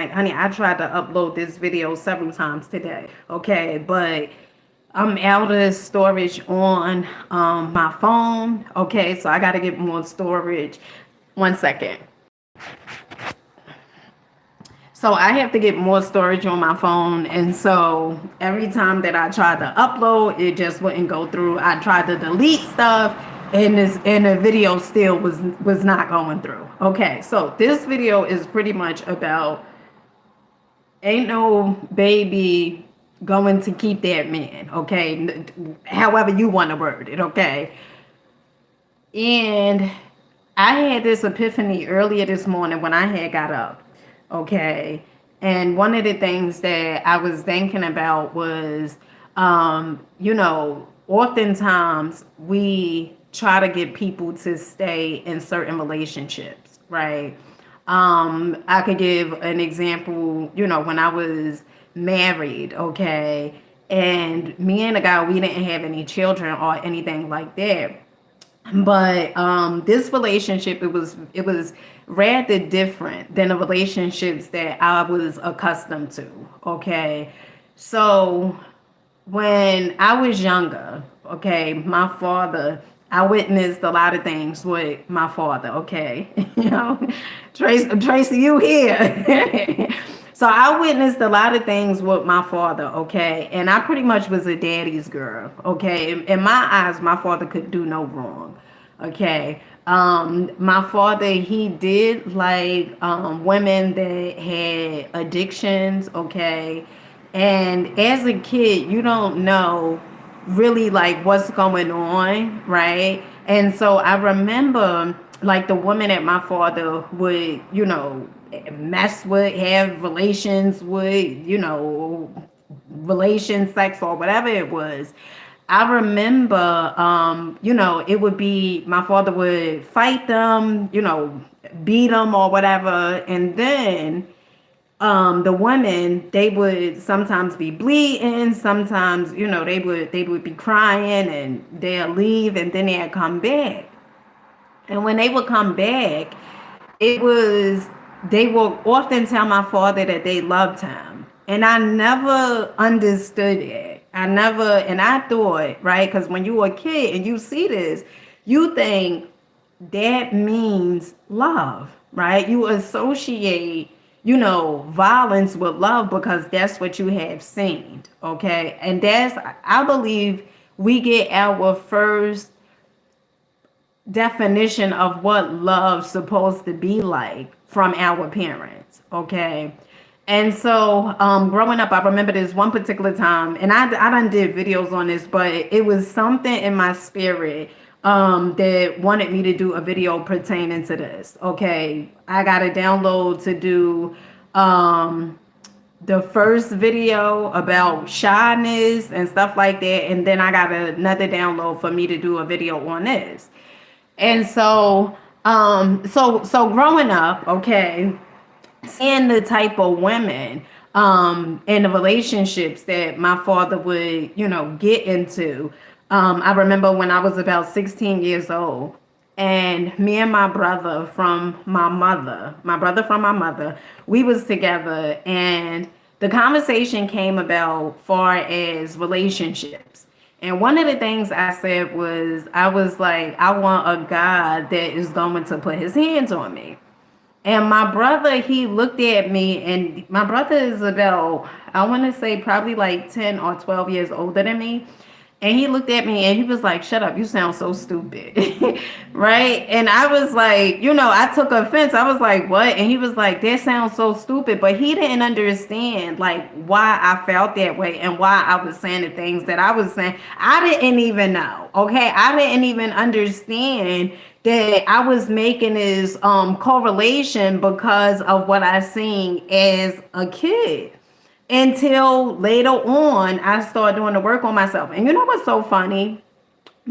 like, honey, I tried to upload this video several times today, okay, but I'm out of storage on my phone, okay, so I got to get more storage. One second. So I have to get more storage on my phone, and so every time that I tried to upload, it just wouldn't go through. I tried to delete stuff, and the video still was not going through. Okay, so this video is pretty much about ain't no baby going to keep that man. Okay, however you want to word it. Okay, and I had this epiphany earlier this morning when I had got up. Okay. And one of the things that I was thinking about was, oftentimes we try to get people to stay in certain relationships, right? I could give an example, when I was married, okay, and me and the guy, we didn't have any children or anything like that, but this relationship, it was rather different than the relationships that I was accustomed to. Okay, so when I was younger, okay, my father, I witnessed a lot of things with my father. Okay, Tracy, you here? So I witnessed a lot of things with my father, okay? And I pretty much was a daddy's girl, okay? In my eyes, my father could do no wrong, okay? My father, he did like women that had addictions, okay? And as a kid, you don't know really like what's going on, right? And so I remember like the woman that my father would, mess with, have relations with, relation, sex, or whatever it was. I remember, it would be my father would fight them, beat them or whatever, and then the women, they would sometimes be bleeding, sometimes they would be crying, and they'll leave and then they'll come back. And when they would come back, it was they will often tell my father that they loved him, and I never understood it. And I thought, right, because when you were a kid and you see this, you think that means love, right? You associate, violence with love because that's what you have seen, okay? And that's, I believe, we get our first definition of what love's supposed to be like from our parents, okay? And so growing up, I remember this one particular time, and I done did videos on this, but it was something in my spirit that wanted me to do a video pertaining to this. Okay, I got a download to do the first video about shyness and stuff like that, and then I got another download for me to do a video on this. And so so growing up, okay, seeing the type of women and the relationships that my father would, get into. I remember when I was about 16 years old, and me and my brother from my mother, we was together, and the conversation came about far as relationships. And one of the things I said was, I was like, I want a guy that is going to put his hands on me. And my brother, he looked at me, and my brother is about, I want to say probably like 10 or 12 years older than me. And he looked at me and he was like, shut up, you sound so stupid. Right? And I was like, I took offense. I was like, what? And he was like, that sounds so stupid. But he didn't understand like why I felt that way and why I was saying the things that I was saying. I didn't even know. Okay. I didn't even understand that I was making this correlation because of what I seen as a kid. Until later on, I started doing the work on myself. And you know what's so funny?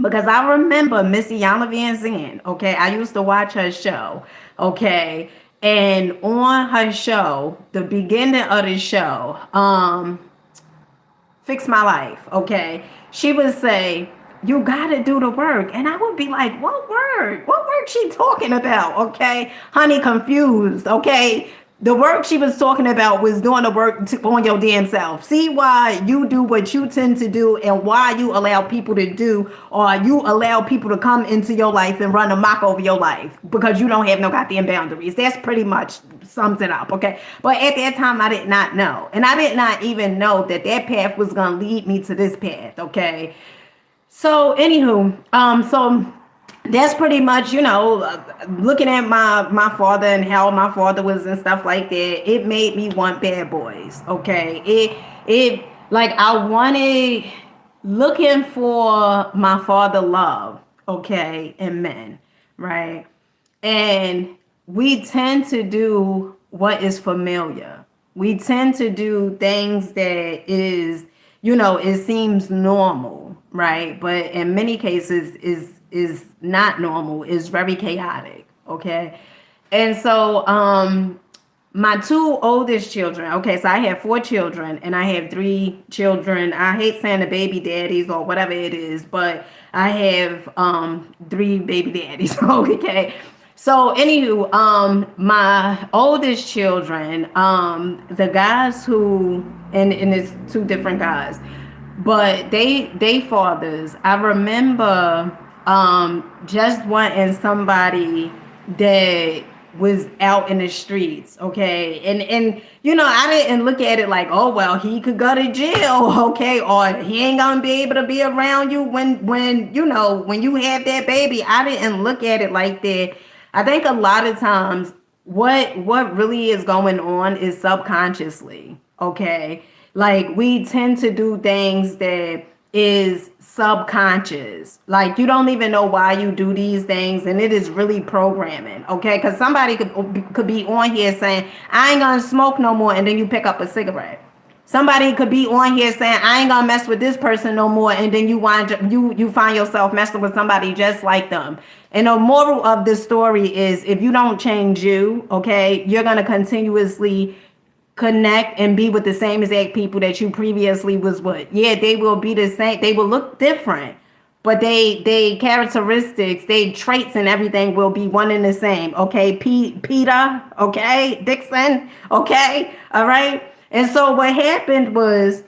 Because I remember Missy Yana Van Zandt, okay? I used to watch her show, okay? And on her show, the beginning of the show, Fix My Life, okay? She would say, you gotta do the work. And I would be like, what work? What work she talking about? Okay. Honey, confused. Okay. The work she was talking about was doing the work on your damn self. See why you do what you tend to do and why you allow people to do, or you allow people to come into your life and run amok over your life because you don't have no goddamn boundaries. That's pretty much sums it up, okay? But at that time, I did not know. And I did not even know that that path was going to lead me to this path, okay? So, anywho, so that's pretty much, looking at my father and how my father was and stuff like that. It made me want Bad Boys. Okay, it like I wanted, looking for my father love. Okay, in men, right? And we tend to do what is familiar. We tend to do things that is, it seems normal, right? But in many cases is not normal, is very chaotic. Okay. And so my two oldest children, okay, so I have 4 children and I have 3 children. I hate saying the baby daddies or whatever it is, but I have 3 baby daddies. Okay. So anywho, my oldest children, the guys who, and it's 2 different guys, but they fathers, I remember just wanting somebody that was out in the streets, okay? And I didn't look at it like, oh well, he could go to jail, okay, or he ain't gonna be able to be around you when you have that baby. I didn't look at it like that. I think a lot of times what really is going on is subconsciously, okay? Like we tend to do things that is subconscious. Like you don't even know why you do these things, and it is really programming, okay? Because somebody could be on here saying, I ain't gonna smoke no more, and then you pick up a cigarette. Somebody could be on here saying, I ain't gonna mess with this person no more, and then you find yourself messing with somebody just like them. And the moral of this story is, if you don't change you, okay, you're gonna continuously connect and be with the same exact people that you previously was with. Yeah, they will be the same. They will look different, but they characteristics, they traits and everything will be one and the same. Okay, Peter, okay, Dixon, okay, all right. And so what happened was,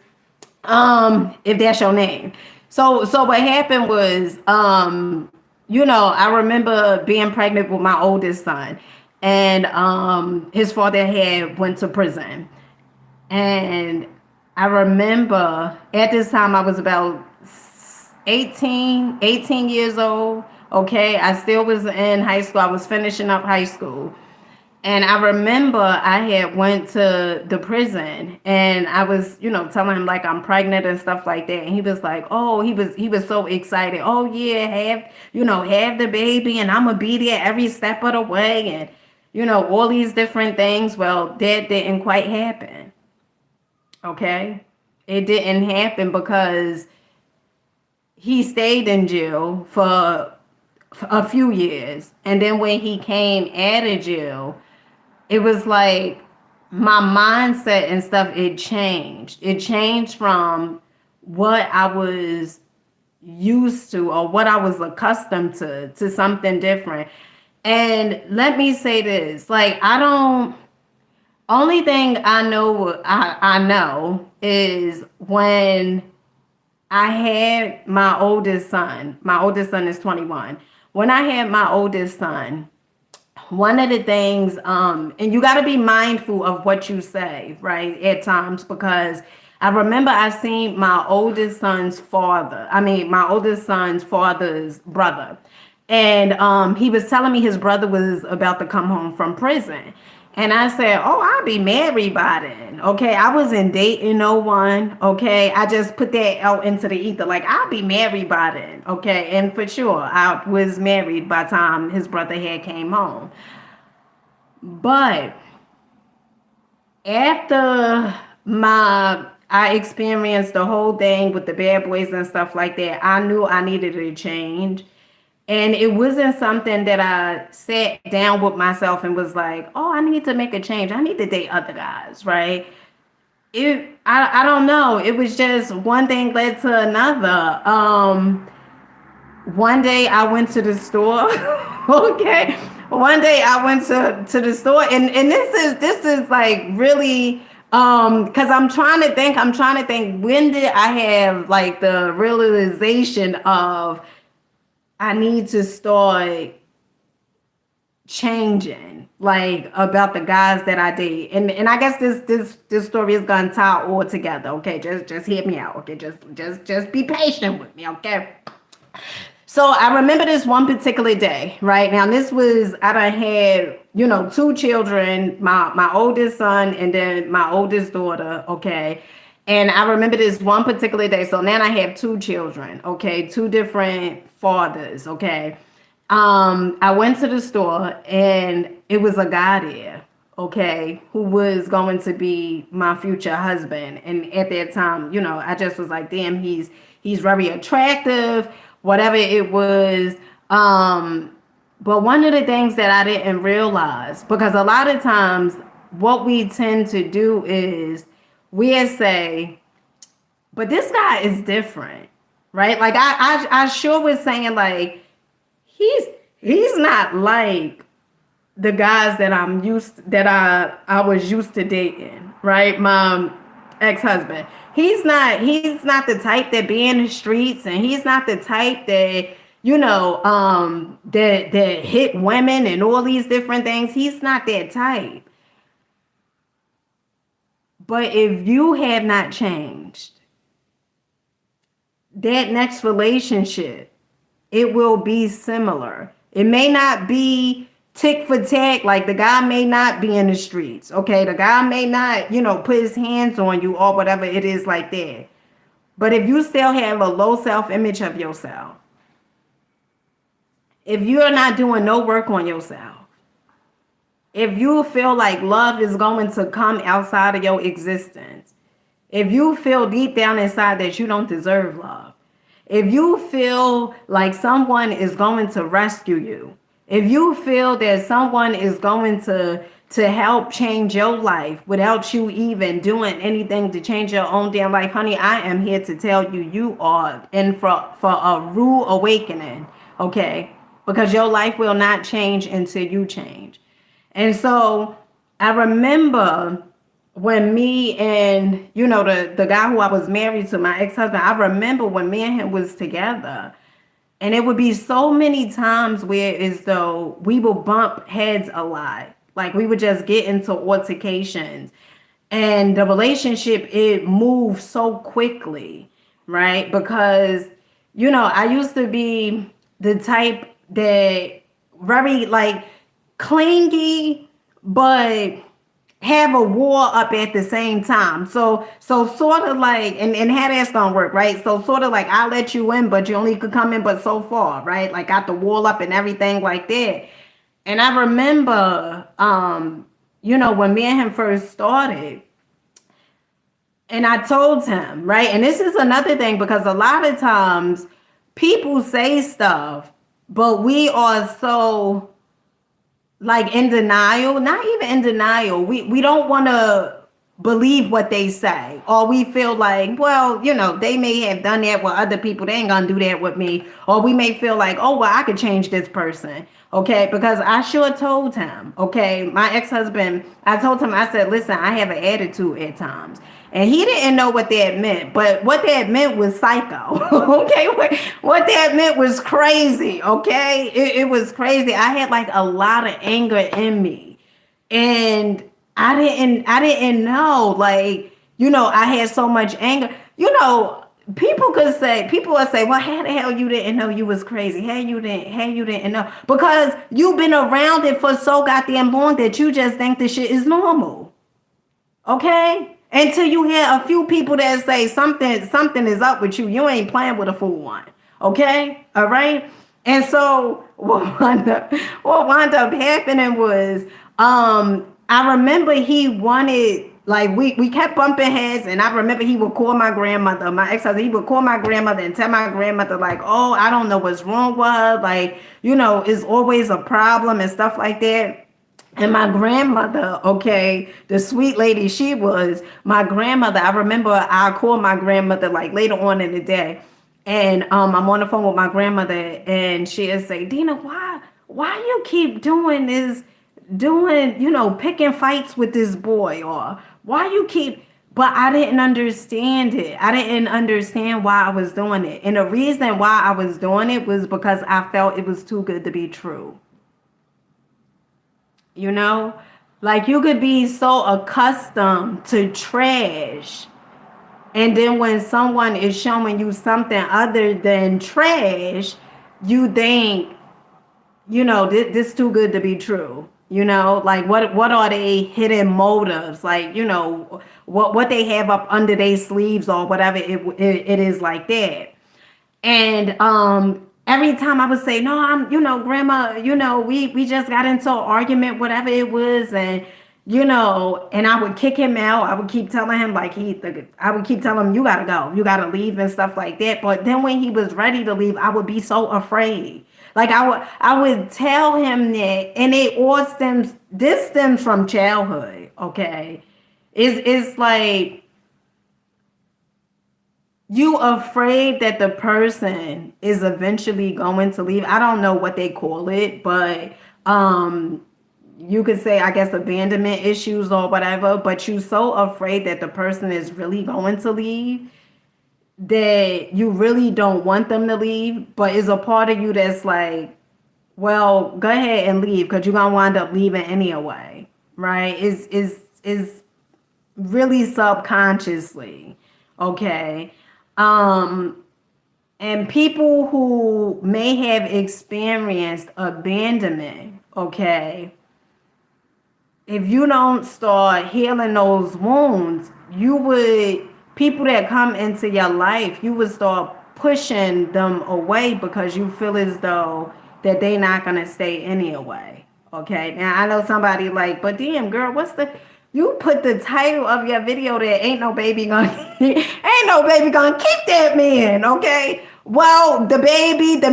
if that's your name. So what happened was, I remember being pregnant with my oldest son, and his father had went to prison. And I remember at this time I was about 18 years old. Okay, I still was in high school. I was finishing up high school. And I remember I had went to the prison and I was, telling him like I'm pregnant and stuff like that. And he was like, oh, he was so excited. Oh yeah, have the baby and I'm gonna be there every step of the way, and all these different things. Well, that didn't quite happen. Okay. It didn't happen because he stayed in jail for a few years. And then when he came out of jail, it was like my mindset and stuff, it changed. It changed from what I was used to or what I was accustomed to something different. And let me say this, like only thing I know is when I had my oldest son is 21. When I had my oldest son, one of the things, and you got to be mindful of what you say, right, at times, because I remember I seen my oldest son's father's brother. And he was telling me his brother was about to come home from prison. And I said, oh, I'll be married by then. Okay, I wasn't dating no one. Okay, I just put that out into the ether. Like, I'll be married by then. Okay, and for sure, I was married by the time his brother had came home. But after I experienced the whole thing with the Bad Boys and stuff like that, I knew I needed a change. And it wasn't something that I sat down with myself and was like, oh, I need to make a change. I need to date other guys, right? I don't know. It was just one thing led to another. One day I went to the store, okay? one day I went to the store, and this is like really, because I'm trying to think, when did I have like the realization of I need to start changing, like, about the guys that I date. And I guess this story is gonna tie all together. Okay, just hear me out. Okay, just be patient with me. Okay. So I remember this one particular day, right? Now this was, I done had, two children, my oldest son and then my oldest daughter, okay? And I remember this one particular day. So now I have two children, okay? Two different fathers, okay? I went to the store and it was a guy there, okay, who was going to be my future husband. And at that time, I just was like, damn, he's very attractive, whatever it was. But one of the things that I didn't realize, because a lot of times what we tend to do is we say, but this guy is different, right? Like I sure was saying, like, he's not like the guys that I was used to dating, right? My ex-husband. He's not the type that be in the streets, and he's not the type that, that hit women and all these different things. He's not that type. But if you have not changed, that next relationship, it will be similar. It may not be tick for tack, like the guy may not be in the streets, okay? The guy may not, put his hands on you or whatever it is like that. But if you still have a low self-image of yourself, if you are not doing no work on yourself, if you feel like love is going to come outside of your existence, if you feel deep down inside that you don't deserve love, if you feel like someone is going to rescue you, if you feel that someone is going to help change your life without you even doing anything to change your own damn life, honey, I am here to tell you, you are in for a rude awakening, okay? Because your life will not change until you change. And so I remember when me and, the guy who I was married to, my ex-husband, I remember when me and him was together. And it would be so many times where as though we would bump heads a lot. Like we would just get into altercations. And the relationship, it moved so quickly, right? Because, I used to be the type that very like clingy, but have a war up at the same time. So sort of like, and how that's gonna work, right? So sort of like, I'll let you in, but you only could come in but so far, right? Like got the wall up and everything like that. And I remember, when me and him first started, and I told him, right? And this is another thing, because a lot of times people say stuff, but we are so like in denial, not even in denial. We don't want to believe what they say, or we feel like, well, they may have done that with other people. They ain't gonna do that with me. Or we may feel like, oh, well, I could change this person. Okay, because I sure told him, okay, my ex-husband, I told him, I said, listen, I have an attitude at times. And he didn't know what that meant, but what that meant was psycho. Okay, what that meant was crazy. Okay, it was crazy. I had like a lot of anger in me, and I didn't know, like, I had so much anger. People will say, well, how the hell you didn't know you was crazy? How you didn't know? Because you've been around it for so goddamn long that you just think this shit is normal. Okay? Until you hear a few people that say something is up with you. You ain't playing with a fool one. Okay? All right? And so what wound up happening was, I remember he wanted, like, we kept bumping heads, and I remember he would call my grandmother, my ex-husband, he would call my grandmother and tell my grandmother, like, oh, I don't know what's wrong with her, like, it's always a problem and stuff like that. And my grandmother, okay, the sweet lady she was, my grandmother, I remember I called my grandmother like later on in the day, and I'm on the phone with my grandmother, and she'll say, Dina, why why you keep doing this, doing, picking fights with this boy, or why you keep, but I didn't understand it. I didn't understand why I was doing it. And the reason why I was doing it was because I felt it was too good to be true. You know? Like you could be so accustomed to trash. And then when someone is showing you something other than trash, you think, this too good to be true. Like what are they hidden motives? Like, what they have up under their sleeves or whatever it is like that. And every time I would say, no, grandma, we just got into an argument, whatever it was, and and I would kick him out. I would keep telling him like I would keep telling him, you gotta go, you gotta leave and stuff like that. But then when he was ready to leave, I would be so afraid. Like I would tell him that, and this stems from childhood, okay? It's like you afraid that the person is eventually going to leave. I don't know what they call it, but you could say, I guess, abandonment issues or whatever, but you so afraid that the person is really going to leave that you really don't want them to leave, but it's a part of you that's like, well, go ahead and leave because you're gonna wind up leaving anyway, right? Is really subconsciously, okay? Um, and people who may have experienced abandonment, okay, if you don't start healing those wounds, people that come into your life, you would start pushing them away because you feel as though that they're not going to stay anyway. Okay. Now I know somebody like, but damn girl, you put the title of your video there, ain't no baby gonna keep that man, okay? Well, the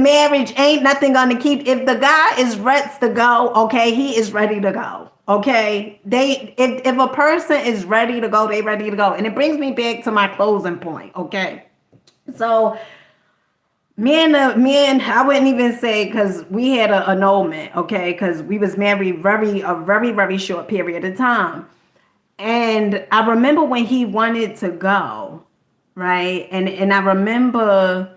marriage ain't nothing gonna keep. If the guy is ready to go, okay, he is ready to go. Okay. If a person is ready to go, they ready to go. And it brings me back to my closing point, okay? So I wouldn't even say, because we had an annulment, okay, because we was married a very, very short period of time. And I remember when he wanted to go, right? And I remember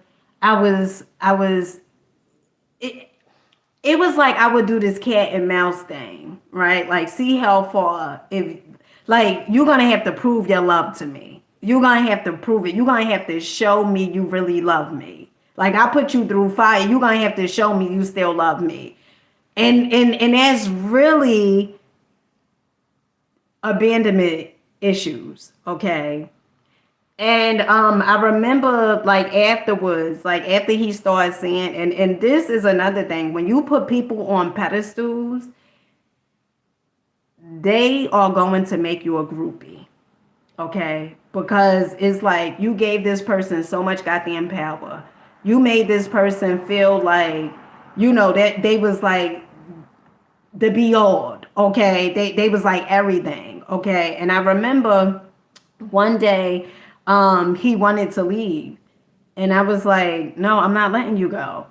it was like I would do this cat and mouse thing, right? Like see how far, if like you're gonna have to prove your love to me. You're gonna have to prove it. You're gonna have to show me you really love me. Like I put you through fire. You're gonna have to show me you still love me. And that's really abandonment issues, okay? And I remember like afterwards, like after he started saying, and this is another thing, when you put people on pedestals, they are going to make you a groupie, okay? Because it's like you gave this person so much goddamn power. You made this person feel like, that they was like the beyond, okay? They was like everything, okay? And I remember one day he wanted to leave, and I was like, no, I'm not letting you go.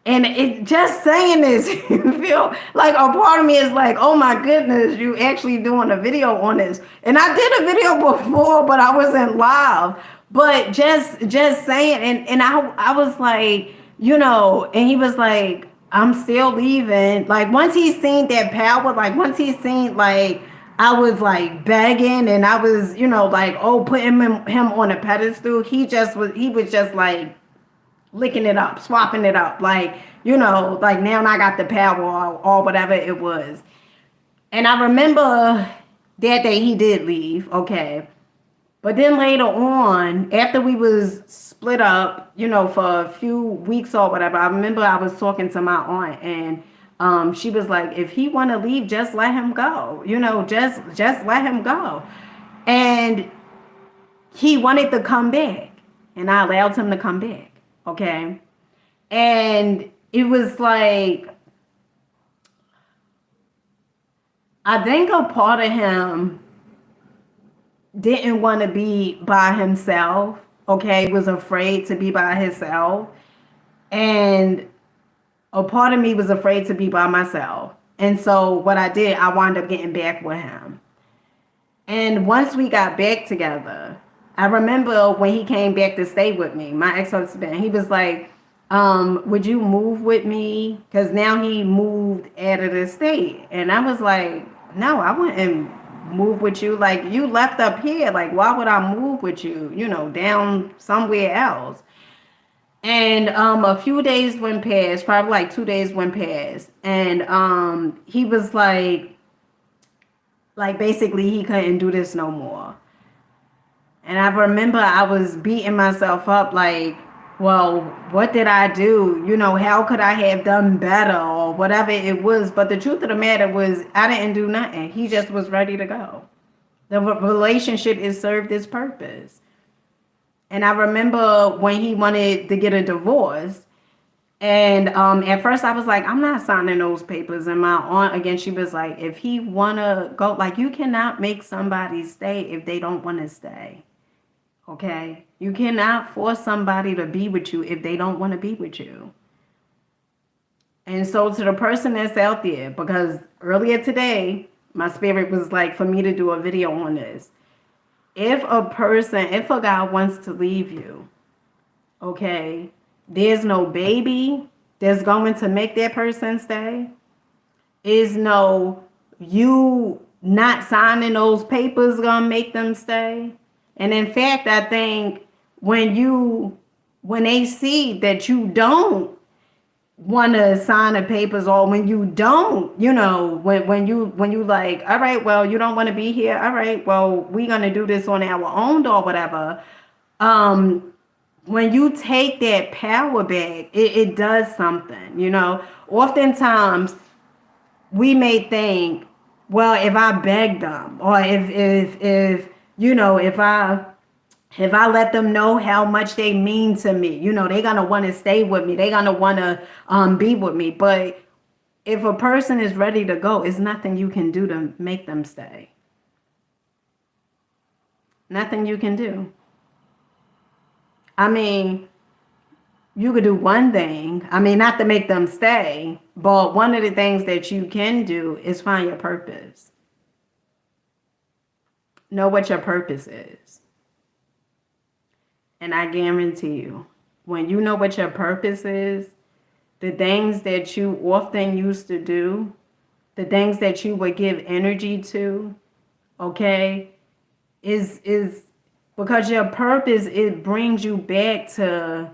And it just saying this, you feel like a part of me is like, oh my goodness, you actually doing a video on this. And I did a video before, but I wasn't live. But just saying, and I was like, and he was like, I'm still leaving. Like once he seen that power, like once he seen like I was like begging and I was, like, putting him on a pedestal, he was just like licking it up, swapping it up, like, like now I got the power or whatever it was. And I remember that day he did leave, okay. But then later on, after we was split up, for a few weeks or whatever, I remember I was talking to my aunt, and she was like, if he want to leave, just let him go, just let him go. And he wanted to come back, and I allowed him to come back, okay. And it was like, I think a part of him didn't want to be by himself, okay, was afraid to be by himself. And a part of me was afraid to be by myself. And so what I did, I wound up getting back with him. And once we got back together, I remember when he came back to stay with me, my ex-husband, he was like, would you move with me? Because now he moved out of the state. And I was like, no, I wouldn't move with you. Like, you left up here. Like, why would I move with you, down somewhere else? And a few days went past, probably like 2 days went past. And he was like basically he couldn't do this no more. And I remember I was beating myself up like, well, what did I do? How could I have done better or whatever it was? But the truth of the matter was I didn't do nothing. He just was ready to go. The relationship is served its purpose. And I remember when he wanted to get a divorce. And at first I was like, I'm not signing those papers. And my aunt, again, she was like, if he want to go, like, you cannot make somebody stay if they don't want to stay. Okay? You cannot force somebody to be with you if they don't want to be with you. And so to the person that's out there, because earlier today, my spirit was like for me to do a video on this. If a guy wants to leave you, okay, there's no baby that's going to make that person stay. Is no you not signing those papers gonna make them stay. And in fact, I think when they see that you don't want to sign the papers, or when you don't, when you like, all right, well, you don't want to be here, all right, well, we're gonna do this on our own or whatever. When you take that power back, it does something. Oftentimes we may think, well, if I beg them, or if I let them know how much they mean to me, they're gonna want to stay with me. They're gonna want to be with me. But if a person is ready to go, it's nothing you can do to make them stay. Nothing you can do. I mean, you could do one thing. I mean, not to make them stay, but one of the things that you can do is find your purpose. Know what your purpose is. And I guarantee you, when you know what your purpose is, the things that you often used to do, the things that you would give energy to, okay, is because your purpose, it brings you back to,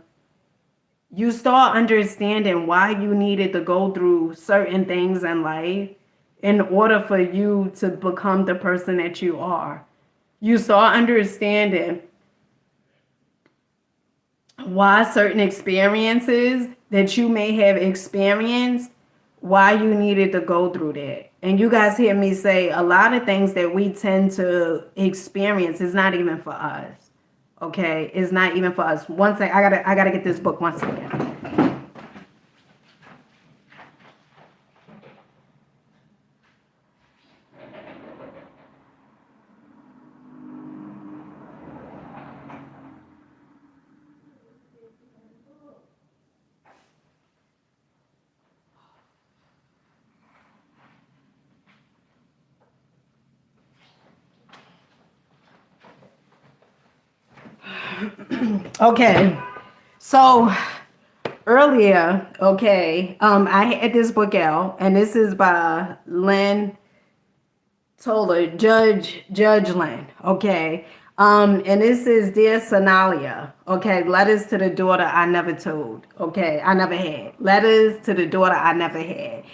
you start understanding why you needed to go through certain things in life in order for you to become the person that you are. You start understanding why certain experiences that you may have experienced, why you needed to go through that. And you guys hear me say a lot of things that we tend to experience is not even for us. Okay, it's not even for us. One second, I gotta get this book. One second. Okay, so earlier, okay, I had this book out, and this is by Lynn Toller, Judge Lynn, okay, and this is Dear Sonalia, okay, letters to the daughter I never told, okay, I never had, letters to the daughter I never had.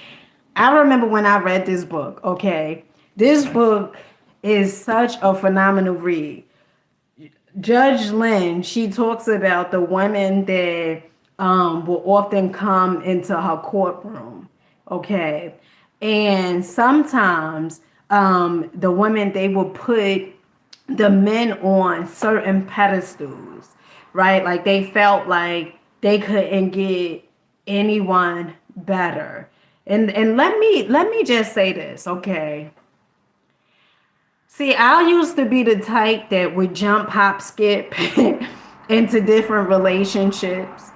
I remember when I read this book, okay, this book is such a phenomenal read. Judge Lynn, she talks about the women that will often come into her courtroom, okay? And sometimes the women, they will put the men on certain pedestals, right? Like they felt like they couldn't get anyone better. And let me just say this, okay? See, I used to be the type that would jump, hop, skip into different relationships.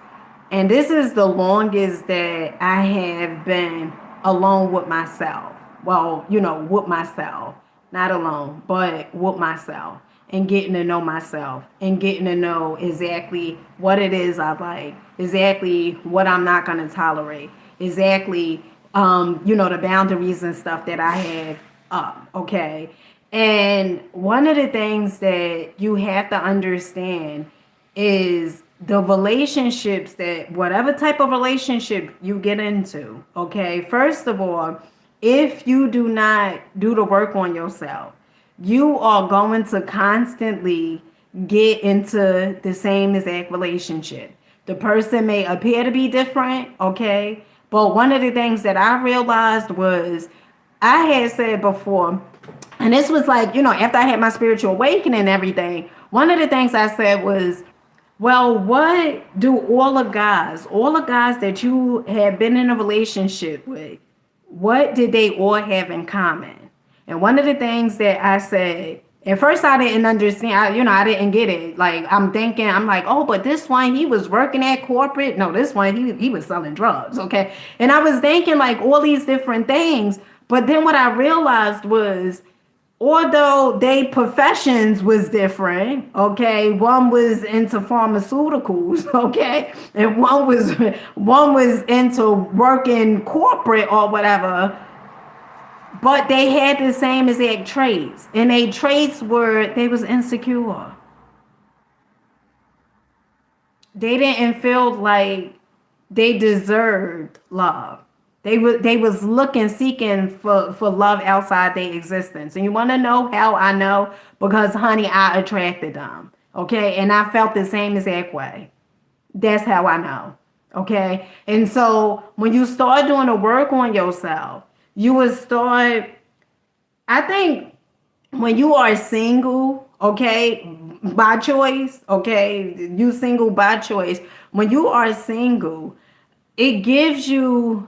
And this is the longest that I have been alone with myself. Well, with myself, not alone, but with myself, and getting to know myself and getting to know exactly what it is I like, exactly what I'm not going to tolerate, exactly, the boundaries and stuff that I have up. Okay. And one of the things that you have to understand is the relationships that whatever type of relationship you get into, okay? First of all, if you do not do the work on yourself, you are going to constantly get into the same exact relationship. The person may appear to be different, okay? But one of the things that I realized was I had said before, and this was like, after I had my spiritual awakening and everything, one of the things I said was, well, what do all the guys that you have been in a relationship with, what did they all have in common? And one of the things that I said, at first I didn't understand, I didn't get it. Like, I'm like, oh, but this one, he was working at corporate. No, this one, he was selling drugs, okay? And I was thinking like all these different things. But then what I realized was, although they professions was different, okay, one was into pharmaceuticals, okay, and one was into working corporate or whatever, but they had the same exact traits, and they traits were they was insecure. They didn't feel like they deserved love. They was looking, seeking for love outside their existence. And you want to know how I know? Because honey, I attracted them. Okay. And I felt the same exact way. That's how I know. Okay. And so when you start doing the work on yourself, you will start, I think when you are single, okay, by choice, okay, you single by choice. When you are single, it gives you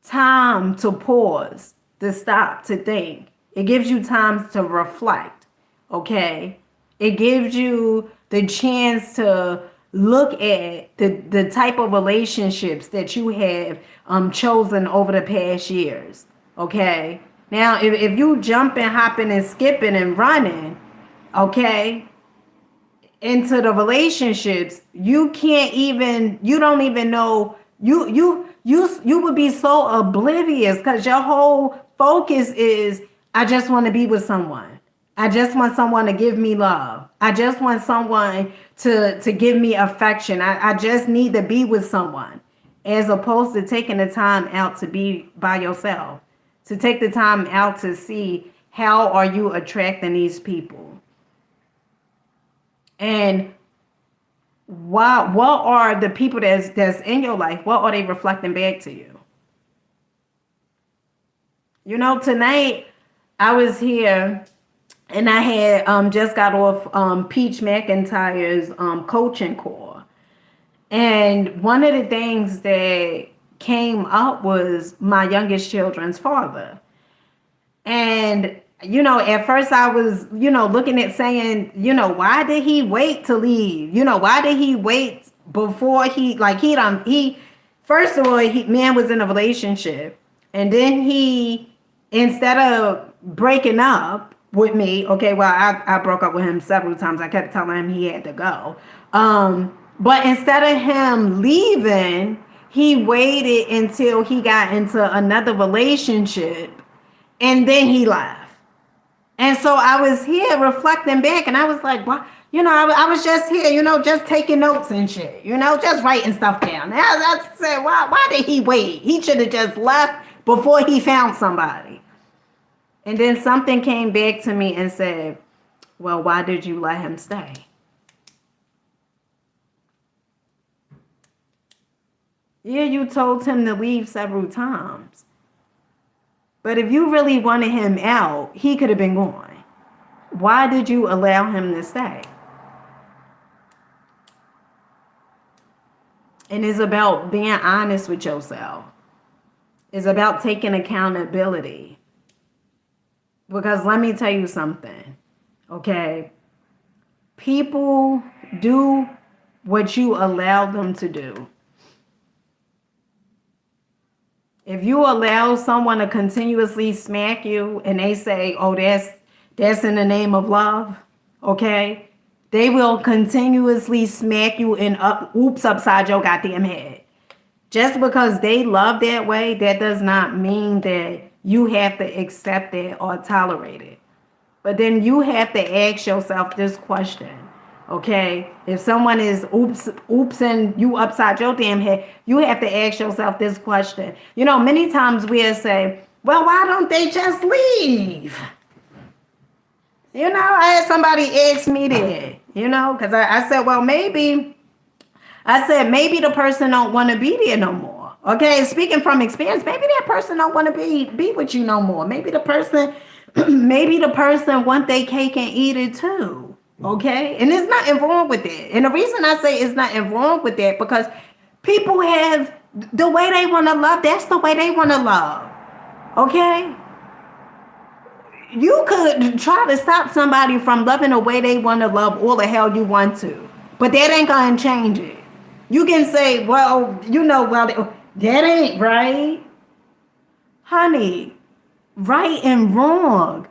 time to pause, to stop, to think. It gives you time to reflect. Okay. It gives you the chance to look at the type of relationships that you have chosen over the past years. Okay. Now, if you jumping, hopping, and skipping and running, okay, into the relationships, you don't even know, you would be so oblivious because your whole focus is, I just want to be with someone. I just want someone to give me love. I just want someone to give me affection. I just need to be with someone, as opposed to taking the time out to be by yourself, to take the time out to see how are you attracting these people. And what are the people that's in your life, what are they reflecting back to you? Tonight I was here and I had just got off Peach McIntyre's coaching call. And one of the things that came up was my youngest children's father. And at first I was, looking at saying, why did he wait to leave? Why did he wait before first of all, man was in a relationship, and then instead of breaking up with me, okay, well, I broke up with him several times. I kept telling him he had to go. But instead of him leaving, he waited until he got into another relationship, and then he left. And so I was here reflecting back, and I was like, "Why?" I was just here, just taking notes and shit, just writing stuff down. And I said, why did he wait? He should have just left before he found somebody. And then something came back to me and said, well, why did you let him stay? Yeah, you told him to leave several times. But if you really wanted him out, he could have been gone. Why did you allow him to stay? And it's about being honest with yourself. It's about taking accountability. Because let me tell you something, okay? People do what you allow them to do. If you allow someone to continuously smack you and they say, oh, that's in the name of love, okay? They will continuously smack you and oops upside your goddamn head. Just because they love that way, that does not mean that you have to accept it or tolerate it. But then you have to ask yourself this question. Okay, if someone is oopsing you upside your damn head, you have to ask yourself this question. You know, many times we'll say, well, why don't they just leave? You know, I had somebody ask me that, you know, because I said, well, maybe the person don't want to be there no more. Okay, speaking from experience, maybe that person don't want to be with you no more. Maybe the person want their cake and eat it too. Okay, and there's nothing wrong with that. And the reason I say it's nothing wrong with that because people have the way they want to love. That's the way they want to love. Okay, you could try to stop somebody from loving the way they want to love all the hell you want to, but that ain't gonna change it. You can say, well, you know, well, that ain't right, honey. Right and wrong.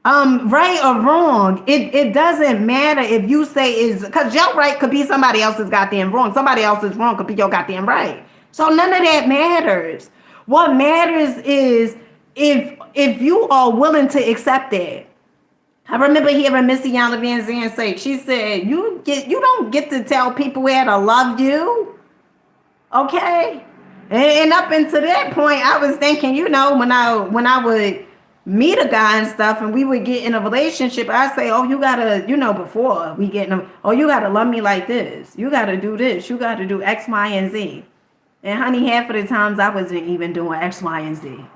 Right or wrong, it doesn't matter if you say is because your right could be somebody else's goddamn wrong. Somebody else's wrong could be your goddamn right. So none of that matters. What matters is if you are willing to accept that. I remember hearing Missy Yala Van Zandt say, she said, you don't get to tell people how to love you. Okay? And up until that point, I was thinking, you know, when I would meet a guy and stuff and we would get in a relationship, I say, oh, you gotta, you know, before we get in a, oh, you gotta love me like this. You gotta do this. You gotta do X, Y, and Z. And honey, half of the times I wasn't even doing X, Y, and Z.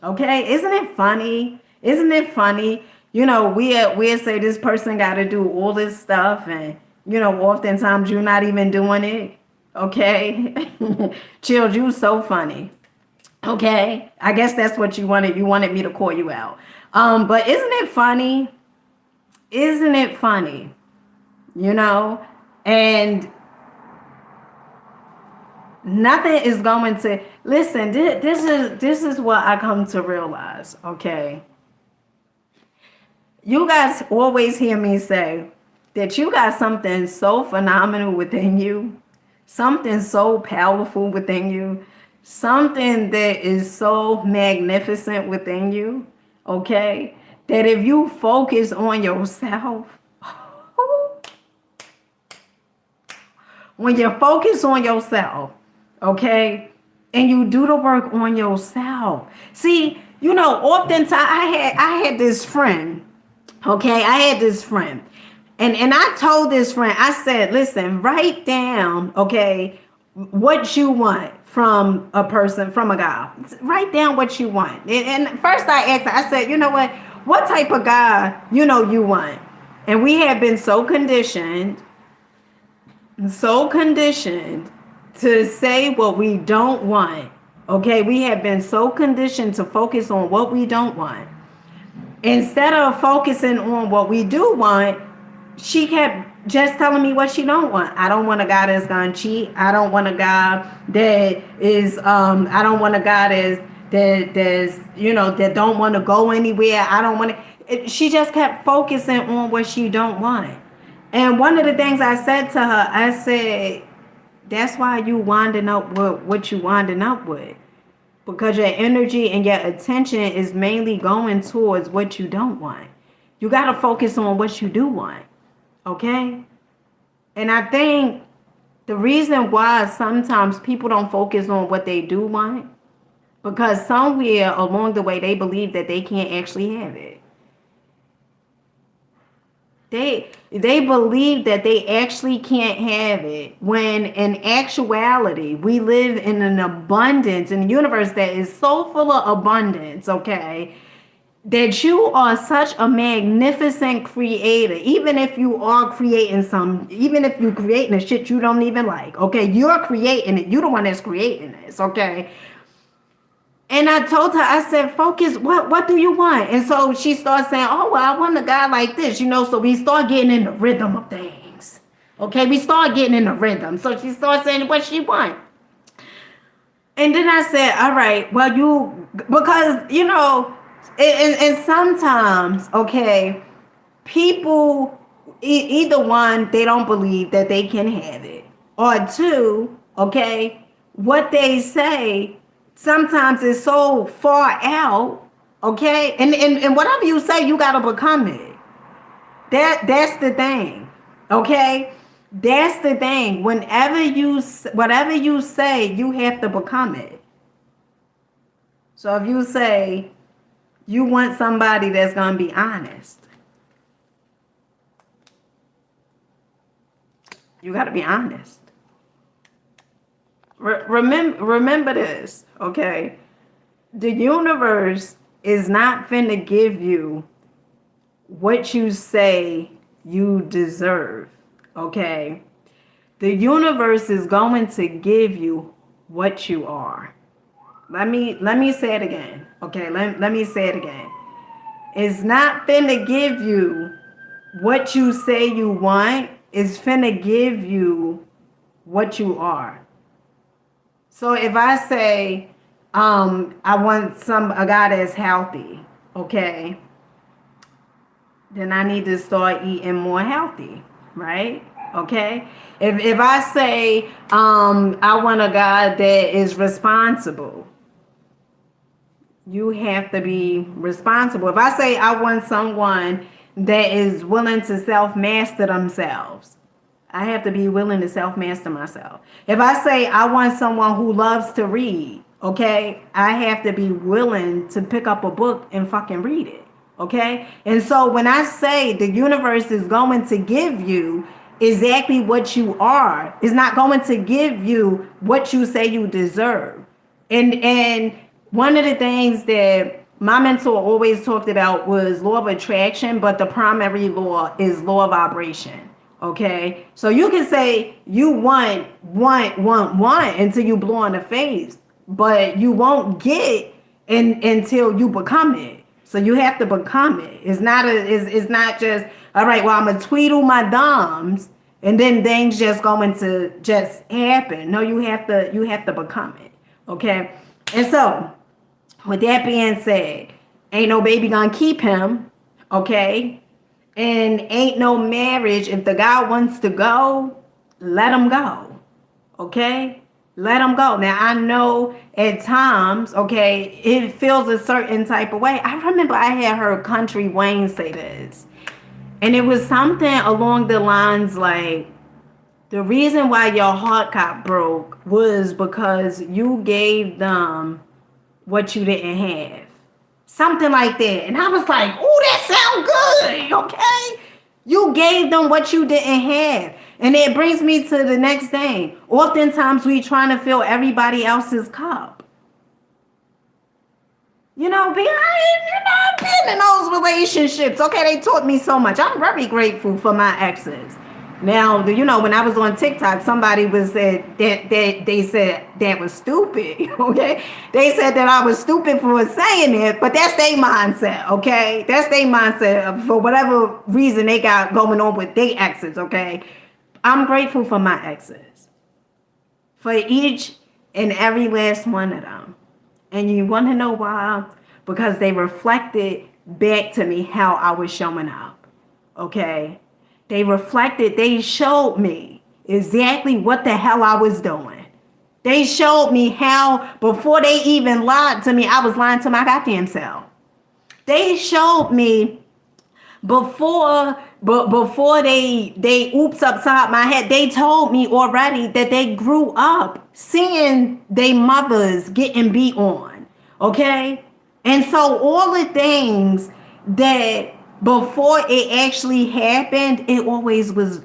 Okay, isn't it funny? Isn't it funny? You know, we say this person gotta do all this stuff and, you know, oftentimes you're not even doing it. Okay? Chill, you so funny. Okay, I guess that's what you wanted. You wanted me to call you out. But isn't it funny? Isn't it funny? You know, and nothing is going to listen. This is what I come to realize. Okay, you guys always hear me say that you got something so phenomenal within you, something so powerful within you. Something that is so magnificent within you, okay? That if you focus on yourself, when you focus on yourself, okay, and you do the work on yourself. See, you know, oftentimes I had this friend, okay? I had this friend. And I told this friend, I said, listen, write down, okay, what you want from a person, from a guy. Write down what you want. And first I asked her, I said, you know what type of guy, you know, you want? And we have been so conditioned to say what we don't want. Okay, we have been so conditioned to focus on what we don't want. Instead of focusing on what we do want, she kept just telling me what she don't want. I don't want a guy that's gonna cheat. I don't want a guy that is I don't want a guy that's you know, that don't want to go anywhere. I don't want to. She just kept focusing on what she don't want. And one of the things I said to her, I said, that's why you winding up with what you winding up with, because your energy and your attention is mainly going towards what you don't want. You got to focus on what you do want. Okay? And I think the reason why sometimes people don't focus on what they do want, because somewhere along the way they believe that they can't actually have it. They believe that they actually can't have it, when in actuality we live in an abundance, in a universe that is so full of abundance, okay? That you are such a magnificent creator. Even if you are creating even if you're creating a shit you don't even like, okay? You're creating it. You're the one that's creating this, okay? And I told her, I said, focus, what do you want? And so she starts saying, oh, well, I want a guy like this, you know? So we start getting in the rhythm of things. Okay, we start getting in a rhythm. So she starts saying what she wants. And then I said, all right, well, because, and sometimes, okay, people, either one, they don't believe that they can have it. Or two, okay, what they say sometimes is so far out, okay? And whatever you say, you got to become it. That's the thing. Okay? That's the thing. Whatever you say, you have to become it. So if you say you want somebody that's going to be honest, you got to be honest. Remember this, okay? The universe is not finna give you what you say you deserve, okay? The universe is going to give you what you are. Let me say it again, okay? Let me say it again. It's not finna give you what you say you want. It's finna give you what you are. So if I say, I want a guy that's healthy, okay? Then I need to start eating more healthy, right? Okay. If I say I want a guy that is responsible, you have to be responsible. If I say I want someone that is willing to self-master themselves, I have to be willing to self-master myself. If I say I want someone who loves to read, okay, I have to be willing to pick up a book and fucking read it. Okay? And so when I say the universe is going to give you exactly what you are, it's not going to give you what you say you deserve. And one of the things that my mentor always talked about was law of attraction, but the primary law is law of vibration. Okay? So you can say you want until you blow in the face, but you won't get until you become it. So you have to become it. It's not just, all right, well, I'm going to tweedle my thumbs and then things just going to just happen. No, you have to become it. Okay? And so, with that being said, ain't no baby gonna keep him. Okay? And ain't no marriage. If the guy wants to go, let him go. Okay? Let him go. Now, I know at times, okay, it feels a certain type of way. I remember I had heard Country Wayne say this. And it was something along the lines like, the reason why your heart got broke was because you gave them what you didn't have. Something like that. And I was like, oh, that sounds good, okay? You gave them what you didn't have. And it brings me to the next thing. Oftentimes we trying to fill everybody else's cup. I've been in those relationships. Okay, they taught me so much. I'm very grateful for my exes. Now, when I was on TikTok, somebody said that they said that was stupid. Okay, they said that I was stupid for saying it, but that's their mindset. Okay, that's their mindset for whatever reason they got going on with their exes. Okay, I'm grateful for my exes, for each and every last one of them. And you want to know why? Because they reflected back to me how I was showing up. Okay? They showed me exactly what the hell I was doing. They showed me how, before they even lied to me, I was lying to my goddamn self. They showed me before they oops upside my head, they told me already that they grew up seeing their mothers getting beat on. Okay? And so all the things that before it actually happened, it always was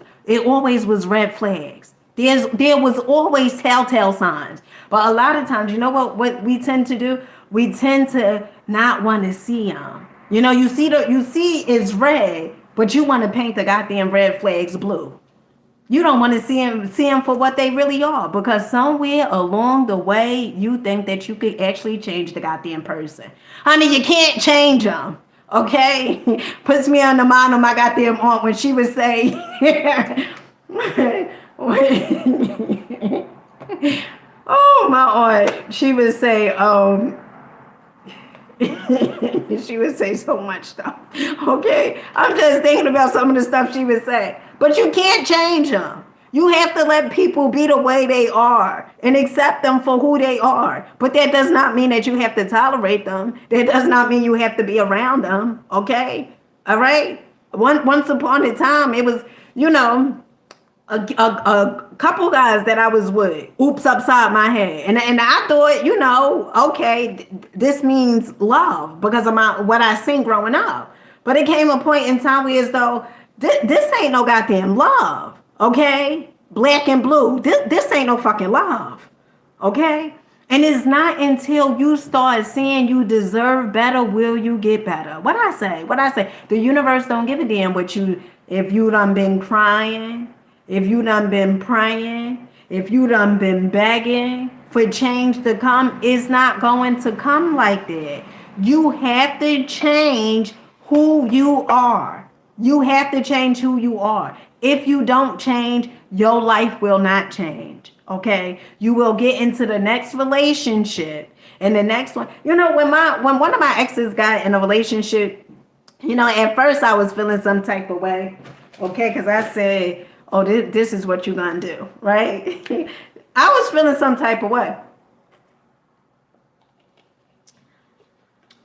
red flags. There was always telltale signs. But a lot of times, you know what we tend to do? We tend to not want to see them. You see it's red, but you want to paint the goddamn red flags blue. You don't want to see them for what they really are, because somewhere along the way, you think that you could actually change the goddamn person. Honey, you can't change them. Okay? Puts me on the mind of my goddamn aunt when she would say, Oh, my aunt, she would say, she would say so much stuff. Okay, I'm just thinking about some of the stuff she would say. But you can't change them. You have to let people be the way they are and accept them for who they are. But that does not mean that you have to tolerate them. That does not mean you have to be around them. Okay, all right. Once upon a time, it was, you know, a couple guys that I was with, oops, upside my head. And I thought, you know, okay, this means love because of what I seen growing up. But it came a point in time where as though this ain't no goddamn love, okay? Black and blue, this ain't no fucking love, okay? And it's not until you start seeing you deserve better will you get better. What I say? The universe don't give a damn what you, if you done been crying, if you done been praying, if you done been begging for change to come, it's not going to come like that. You have to change who you are. You have to change who you are. If you don't change, your life will not change. Okay? You will get into the next relationship and the next one. You know, when one of my exes got in a relationship, you know, at first I was feeling some type of way. Okay, because I said, oh, this is what you're going to do, right? I was feeling some type of way.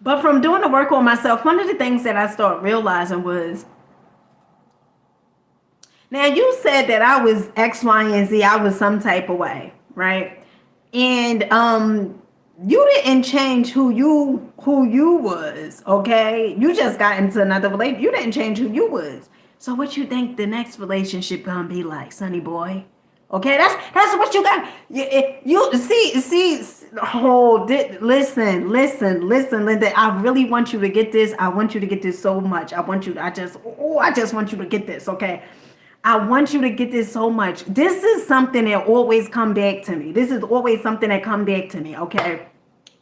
But from doing the work on myself, one of the things that I started realizing was, now you said that I was X, Y, and Z, I was some type of way, right? And you didn't change who you was, okay? You just got into another relationship. You didn't change who you was. So what you think the next relationship gonna be like, sonny boy? Okay, that's what you got. You see. Hold it. Listen, Linda. I really want you to get this. I want you to get this so much. I just want you to get this. Okay, I want you to get this so much. This is something that always come back to me. This is always something that come back to me. Okay.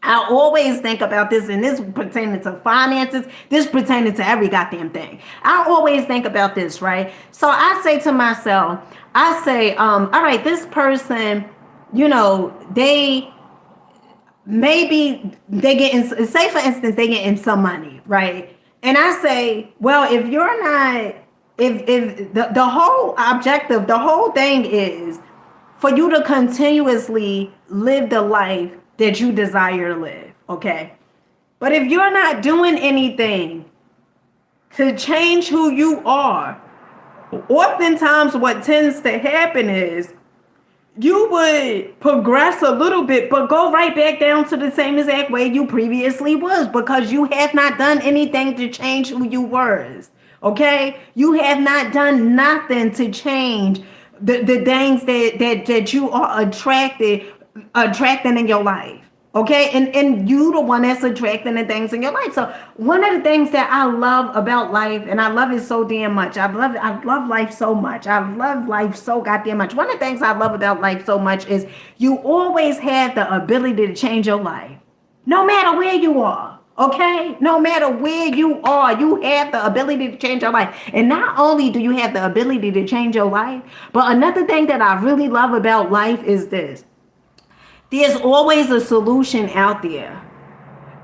I always think about this, and this pertaining to finances, this pertaining to every goddamn thing. I always think about this, right? So I say to myself, all right, this person, you know, maybe they get in, say for instance, they get in some money, right? And I say, well, if you're not, if the whole objective, the whole thing is for you to continuously live the life that you desire to live, okay? But if you're not doing anything to change who you are, oftentimes what tends to happen is you would progress a little bit, but go right back down to the same exact way you previously was because you have not done anything to change who you were, okay? You have not done nothing to change the things that you are attracting in your life. Okay, and you the one that's attracting the things in your life. So one of the things that I love about life, and I love it so damn much. I love life so much. I love life so goddamn much. One of the things I love about life so much is you always have the ability to change your life, no matter where you are. Okay, no matter where you are, you have the ability to change your life. And not only do you have the ability to change your life, but another thing that I really love about life is this. There's always a solution out there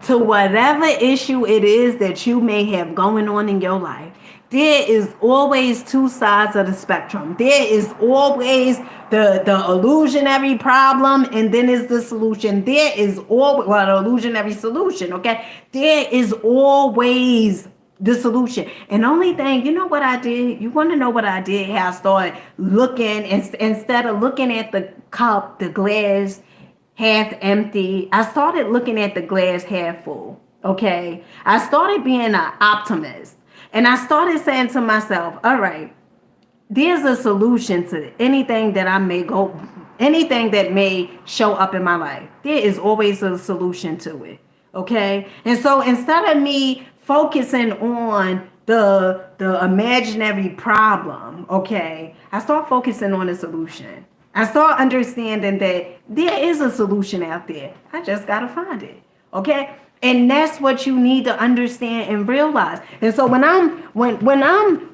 to whatever issue it is that you may have going on in your life. There is always two sides of the spectrum. There is always the illusionary problem, and then is the solution. There is always, well, the illusionary solution, okay? There is always the solution. And only thing, you know what I did? You want to know what I did? How I started looking, instead of looking at the cup, the glass, half empty, I started looking at the glass half full, okay? I started being an optimist. And I started saying to myself, all right, there's a solution to anything that anything that may show up in my life. There is always a solution to it, okay? And so instead of me focusing on the imaginary problem, okay, I start focusing on the solution. I start understanding that there is a solution out there. I just got to find it. Okay. And that's what you need to understand and realize. And so when I'm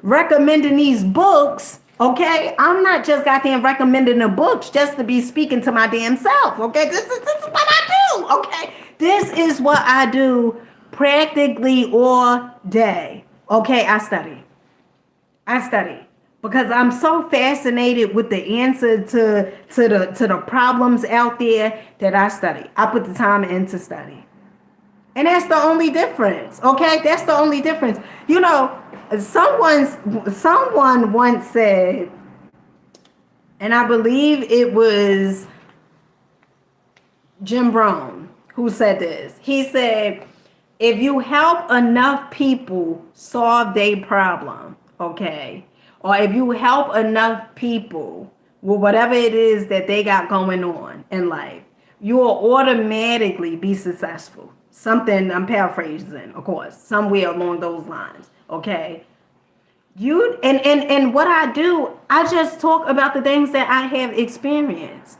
recommending these books, Okay, I'm not just goddamn recommending the books just to be speaking to my damn self. Okay, this is what I do. Okay, this is what I do practically all day. Okay, I study because I'm so fascinated with the answer to the problems out there that I study. I put the time in to study. And that's the only difference. Okay? That's the only difference. You know, someone once said, and I believe it was Jim Brown who said this. He said, if you help enough people solve their problem, okay, or if you help enough people with whatever it is that they got going on in life, you will automatically be successful. Something I'm paraphrasing, of course, somewhere along those lines, okay? You and what I do, I just talk about the things that I have experienced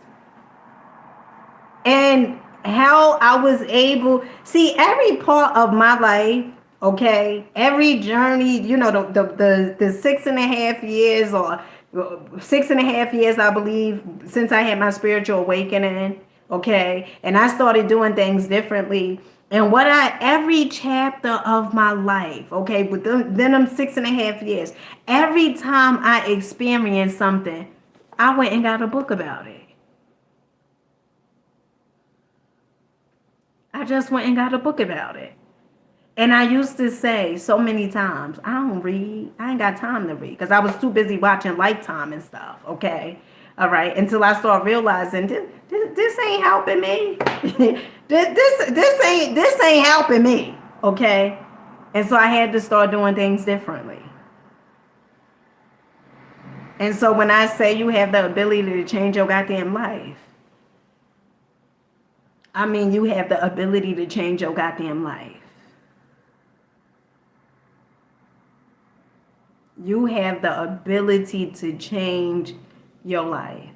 and how I was able see every part of my life. Okay, every journey, you know, the 6.5 years or 6.5 years, I believe, since I had my spiritual awakening. Okay, and I started doing things differently. And what I every chapter of my life, okay, them 6.5 years, every time I experienced something, I went and got a book about it. I just went and got a book about it. And I used to say so many times, I don't read. I ain't got time to read because I was too busy watching Lifetime and stuff. Okay. All right. Until I start realizing this ain't helping me. this ain't helping me. Okay. And so I had to start doing things differently. And so when I say you have the ability to change your goddamn life, I mean you have the ability to change your goddamn life. You have the ability to change your life.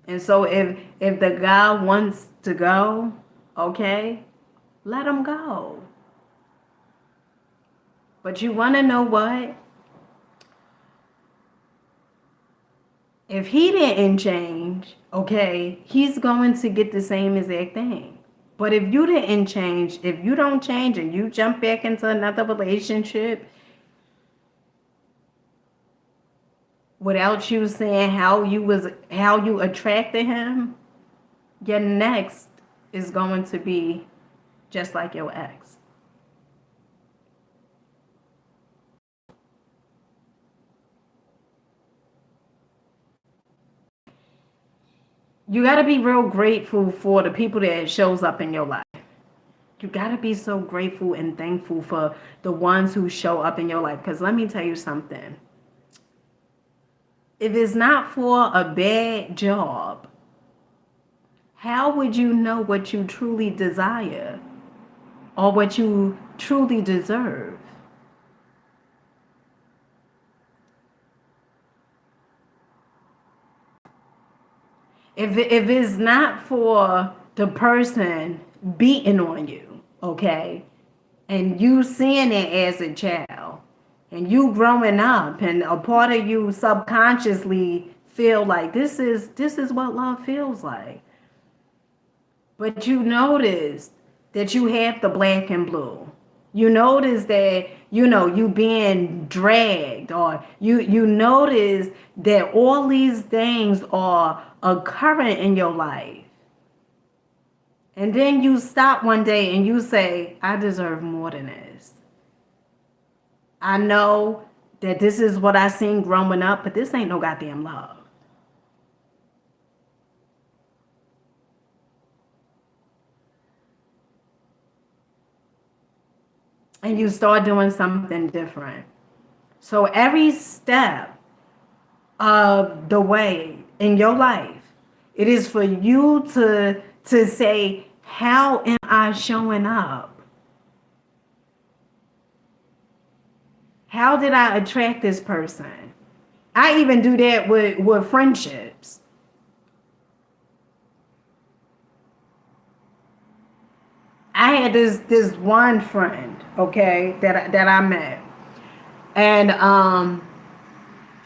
And so if the guy wants to go, okay, let him go. But you want to know what? If he didn't change, okay, he's going to get the same exact thing. But if you didn't change, if you don't change and you jump back into another relationship without you saying how you attracted him, your next is going to be just like your ex. You got to be real grateful for the people that shows up in your life. You got to be so grateful and thankful for the ones who show up in your life. Because let me tell you something. If it's not for a bad job, how would you know what you truly desire or what you truly deserve? If it's not for the person beating on you, okay, and you seeing it as a child, and you growing up, and a part of you subconsciously feel like this is what love feels like. But you notice that you have the black and blue. You notice that you being dragged, or you notice that all these things are occurring in your life. And then you stop one day and you say, I deserve more than this. I know that this is what I seen growing up, but this ain't no goddamn love. And you start doing something different. So every step of the way in your life, it is for you to say, how am I showing up? How did I attract this person? I even do that with friendships. I had this one friend, okay, that I met, and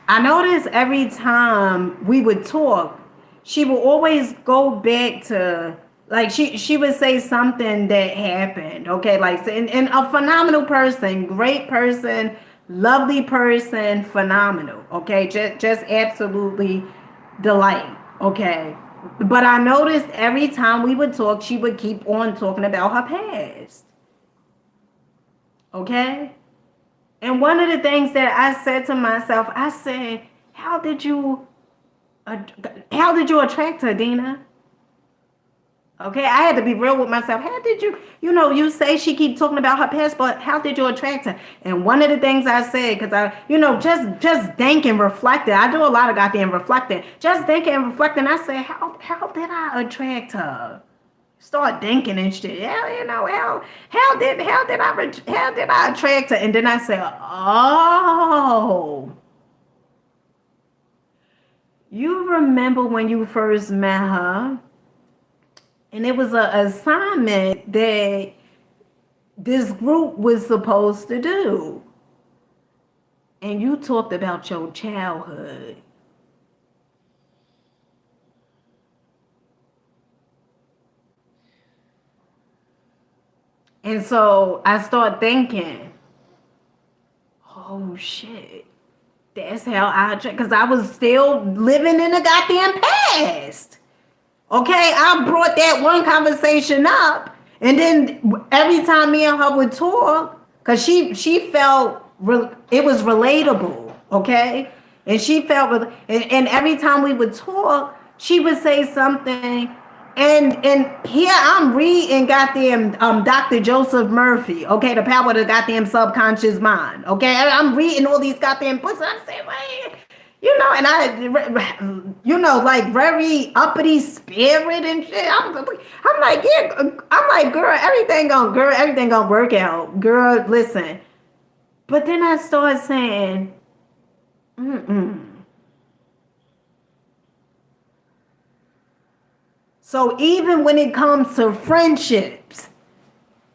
I noticed every time we would talk, she would always go back to like she would say something that happened. Okay, like and a phenomenal person, great person, lovely person, phenomenal. Okay, just absolutely delight. Okay. But I noticed every time we would talk, she would keep on talking about her past. Okay. And one of the things that I said to myself, I said, "How did you, how did you attract her, Dina?" Okay, I had to be real with myself. How did you, you say she keep talking about her past, but how did you attract her? And one of the things I said, because I, just think and reflect it. I do a lot of goddamn reflecting. Just thinking and reflecting. I said, how did I attract her? Start thinking and shit. Yeah, how did I attract her? And then I said, oh, you remember when you first met her? And it was an assignment that this group was supposed to do. And you talked about your childhood. And so I started thinking, oh shit, that's how because I was still living in the goddamn past. Okay, I brought that one conversation up, and then every time me and her would talk, cause she felt it was relatable. Okay, and she felt and every time we would talk, she would say something. And here I'm reading goddamn Dr. Joseph Murphy, okay, the power of the goddamn subconscious mind. Okay, I'm reading all these goddamn books. And I'm saying, wait, and like very uppity spirit and shit. I'm like, yeah, I'm like, girl, everything gonna work out. Girl, listen. But then I started saying, mm-mm. So even when it comes to friendships,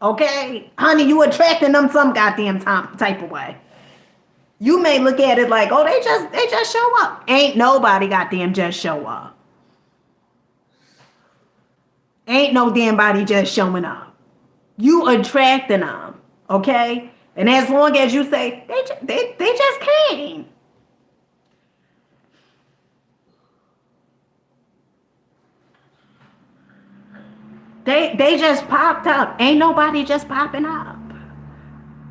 okay, honey, you attracting them some goddamn type of way. You may look at it like, oh, they just show up. Ain't nobody goddamn just show up. Ain't no damn body just showing up. You attracting them, okay? And as long as you say they just came. They just popped up. Ain't nobody just popping up.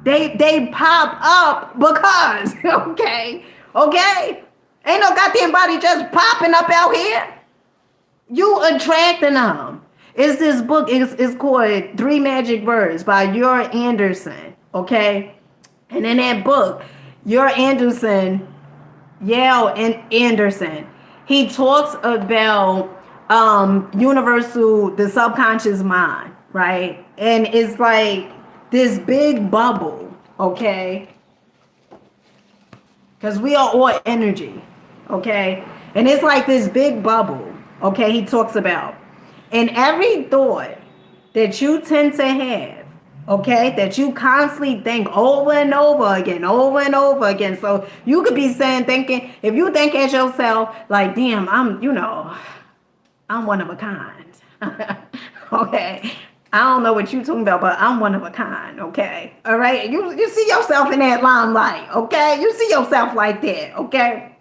They pop up because okay. Ain't no goddamn body just popping up out here. You attracting them. It's this book. It's called Three Magic Words by Yor Anderson. Okay, and in that book, Yor Anderson, Yale and Anderson, he talks about the subconscious mind, right? And it's like this big bubble, okay? Because we are all energy, okay? And it's like this big bubble, okay? He talks about. And every thought that you tend to have, okay, that you constantly think over and over again. So you could be thinking, if you think at yourself, like, damn, I'm one of a kind. Okay. I don't know what you're talking about, but I'm one of a kind, okay? All right? You see yourself in that limelight, okay? You see yourself like that, okay?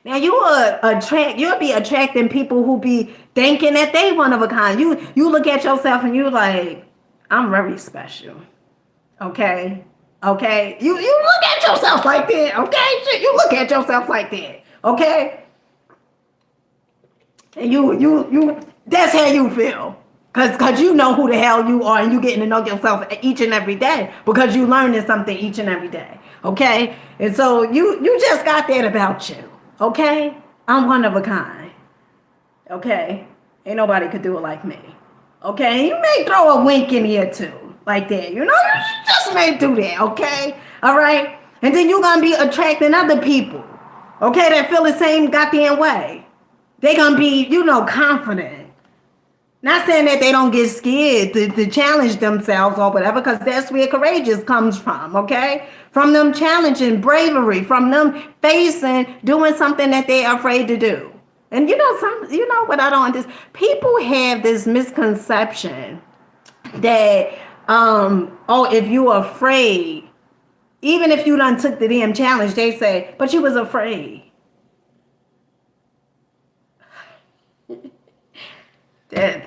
Now you'll be attracting people who be thinking that they one of a kind. You look at yourself and you like, I'm very special. Okay? Okay? You look at yourself like that, okay? You look at yourself like that, okay? And you that's how you feel. Cause you know who the hell you are and you getting to know yourself each and every day because you learning something each and every day. Okay? And so you just got that about you. Okay? I'm one of a kind. Okay? Ain't nobody could do it like me. Okay? You may throw a wink in here too. Like that. You just may do that. Okay? Alright? And then you're gonna be attracting other people. Okay, that feel the same goddamn way. They gonna be, confident. Not saying that they don't get scared to challenge themselves or whatever, because that's where courageous comes from, okay? From them challenging bravery, from them facing doing something that they're afraid to do. And you know what I don't understand? People have this misconception that oh, if you're afraid, even if you done took the damn challenge, they say, but you was afraid.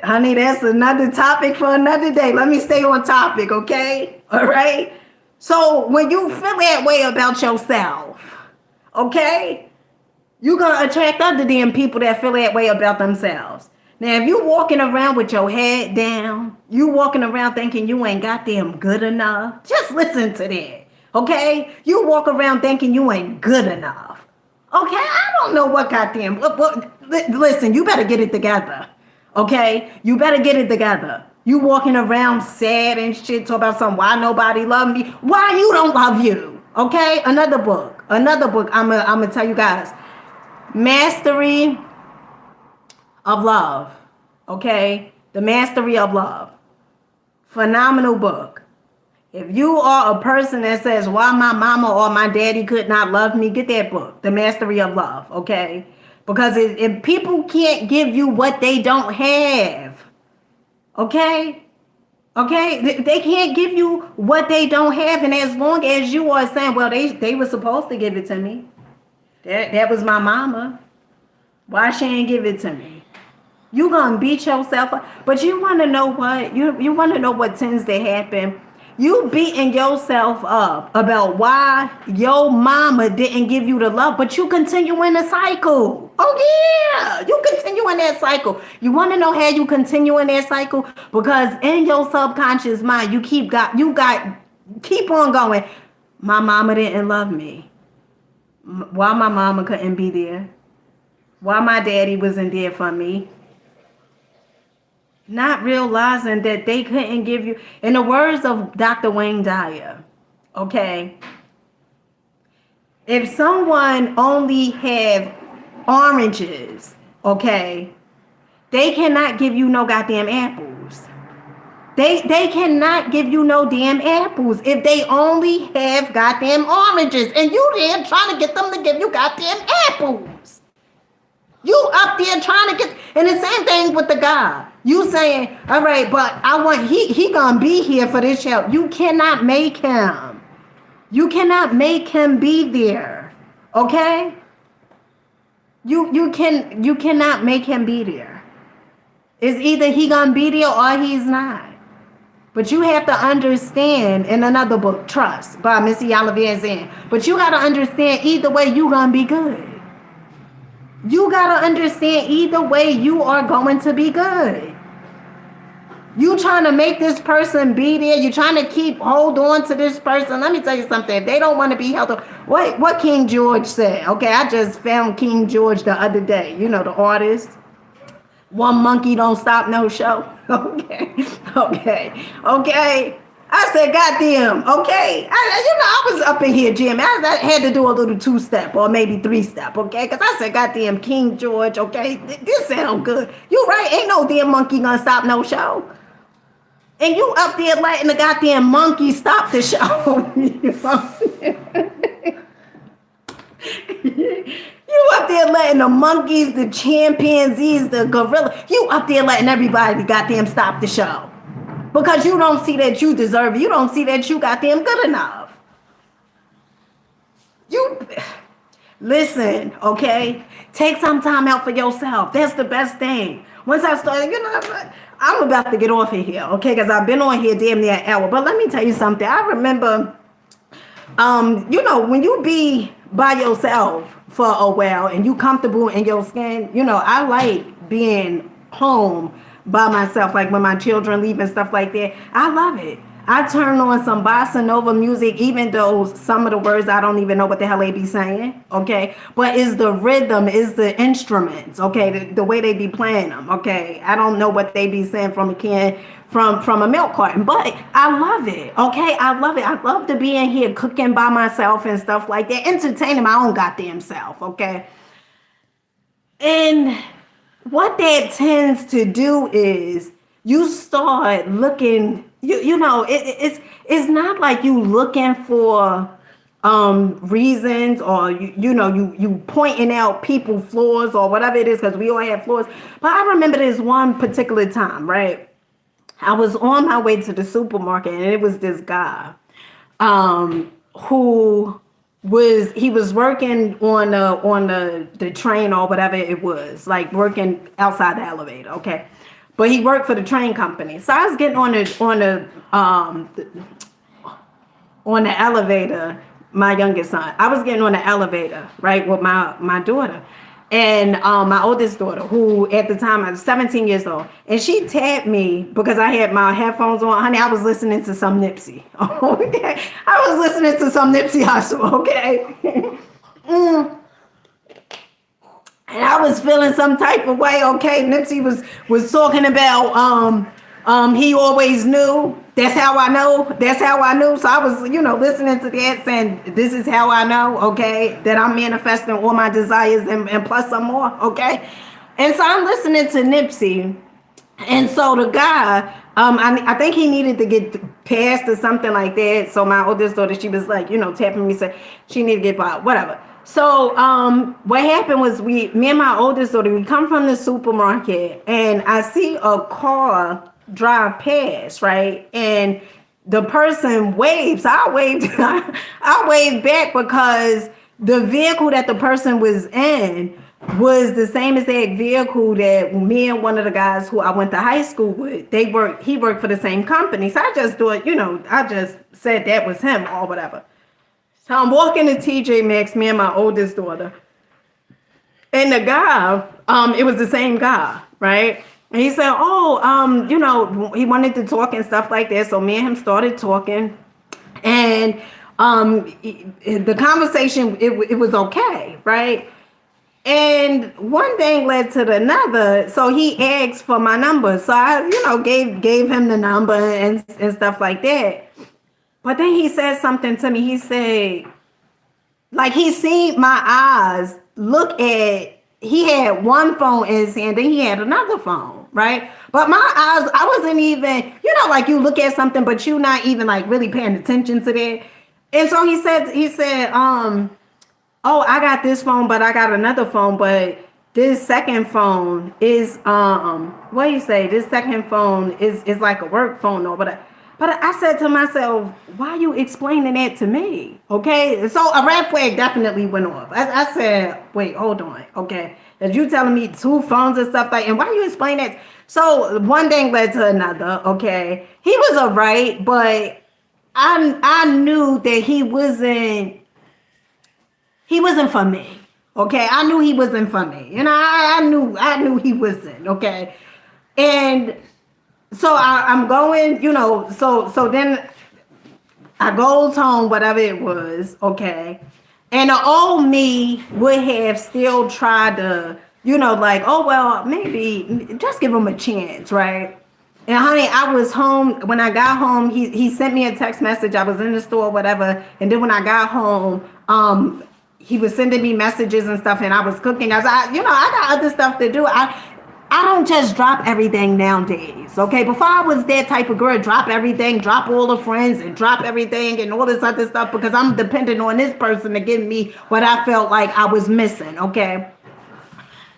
Honey, that's another topic for another day. Let me stay on topic, okay? All right? So when you feel that way about yourself, okay, you're going to attract other damn people that feel that way about themselves. Now, if you walking around with your head down, you walking around thinking you ain't goddamn good enough, just listen to that, okay? You walk around thinking you ain't good enough, okay? I don't know what goddamn, listen, you better get it together. Okay, you better get it together. You walking around sad and shit, talk about something, why nobody love me, why you don't love you. Okay, another book. I'm gonna tell you guys, Mastery of Love. Okay, The Mastery of Love. Phenomenal book. If you are a person that says, why my mama or my daddy could not love me, get that book, The Mastery of Love. Okay. Because if people can't give you what they don't have, okay? Okay? They can't give you what they don't have. And as long as you are saying, well, they were supposed to give it to me. That was my mama. Why she ain't give it to me? You gonna beat yourself up. But you want to know what? You want to know what tends to happen? You beating yourself up about why your mama didn't give you the love, but you continue in the cycle. Oh yeah, you continue in that cycle. You want to know how you continue in that cycle? Because in your subconscious mind, you keep on going. My mama didn't love me. Why my mama couldn't be there? Why my daddy wasn't there for me? Not realizing that they couldn't give you, in the words of Dr. Wayne Dyer, okay, if someone only have oranges, okay, they cannot give you no goddamn apples. They cannot give you no damn apples if they only have goddamn oranges, and you there trying to get them to give you goddamn apples. You up there trying to get, and the same thing with the guy. You saying, all right, but I want, he gonna be here for this show. You cannot make him. You cannot make him be there. Okay? You cannot make him be there. It's either he gonna be there or he's not. But you have to understand, in another book, Trust by Missy Oliver Zan. But you gotta understand, either way you gonna be good. You gotta understand, either way you are going to be good. You trying to make this person be there. You trying to hold on to this person. Let me tell you something. If they don't want to be held on, what King George said. Okay, I just found King George the other day. You know, the artist. One monkey don't stop no show. Okay. I said, goddamn, okay. I was up in here, Jim. I had to do a little 2-step or maybe 3-step, okay? Because I said, goddamn, King George, okay? This sound good. You right, ain't no damn monkey gonna stop no show. And you up there letting the goddamn monkey stop the show. You up there letting the monkeys, the chimpanzees, the gorilla, you up there letting everybody goddamn stop the show. Because you don't see that you deserve it. You don't see that you goddamn good enough. You listen, okay? Take some time out for yourself. That's the best thing. Once I started, I'm about to get off of here, okay? Because I've been on here damn near an hour. But let me tell you something. I remember, when you be by yourself for a while and you comfortable in your skin, I like being home by myself, like when my children leave and stuff like that. I love it. I turn on some bossa nova music, even though some of the words I don't even know what the hell they be saying, okay? But it's the rhythm, it's the instruments, okay? The way they be playing them, okay? I don't know what they be saying from a can, from a milk carton, but I love it, okay? I love it. I love to be in here cooking by myself and stuff like that, entertaining my own goddamn self, okay? And what that tends to do is you start looking, it's not like you looking for reasons, or you pointing out people flaws or whatever it is, because we all have flaws. But I remember this one particular time, right? I was on my way to the supermarket, and it was this guy who was working on the train or whatever it was, like working outside the elevator, okay? But he worked for the train company. So I was getting on the elevator, my youngest son. I was getting on the elevator, right, with my daughter. And my oldest daughter, who at the time I was 17 years old, and she tapped me because I had my headphones on. Honey, I was listening to some Nipsey. Okay, I was listening to some Nipsey Hussle. Okay, and I was feeling some type of way. Okay, Nipsey was talking about he always knew. That's how I know. That's how I knew. So I was, listening to that, saying, this is how I know, okay, that I'm manifesting all my desires and plus some more, okay? And so I'm listening to Nipsey. And so the guy, I think he needed to get passed or something like that. So my oldest daughter, she was like, tapping me, said she needed to get by, whatever. So what happened was me and my oldest daughter, we come from the supermarket, and I see a car drive past, right? And the person waves. I waved I waved back, because the vehicle that the person was in was the same exact vehicle that me and one of the guys who I went to high school with, he worked for the same company. So I just thought, I just said that was him or whatever. So I'm walking to TJ Maxx, me and my oldest daughter. And the guy, it was the same guy, right? And he said, he wanted to talk and stuff like that. So me and him started talking. And the conversation, it was okay, right? And one thing led to another. So he asked for my number. So I, gave him the number and stuff like that. But then he said something to me. He said, like, he seen my eyes look at, he had one phone in his hand, then he had another phone, right? But my eyes, I wasn't even, like you look at something, but you not even like really paying attention to that. And so he said, oh, I got this phone, but I got another phone, but this second phone is, what do you say? This second phone is like a work phone or whatever. But I said to myself, why are you explaining that to me? Okay. So a red flag definitely went off. I said, wait, hold on. Okay. As you telling me two phones and stuff like, and why you explain that? So one thing led to another. Okay. He was all right, but I knew that he wasn't for me. Okay. I knew he wasn't for me. I knew he wasn't. Okay. And so I'm going, so then I goes home, whatever it was, okay. And the old me would have still tried to, like, oh, well, maybe just give him a chance, right? And honey, I was home. When I got home, he sent me a text message. I was in the store, whatever. And then when I got home, he was sending me messages and stuff, and I was cooking. I was like, I got other stuff to do. I don't just drop everything nowadays, okay? Before I was that type of girl, drop everything, drop all the friends and drop everything and all this other stuff, because I'm dependent on this person to give me what I felt like I was missing, okay?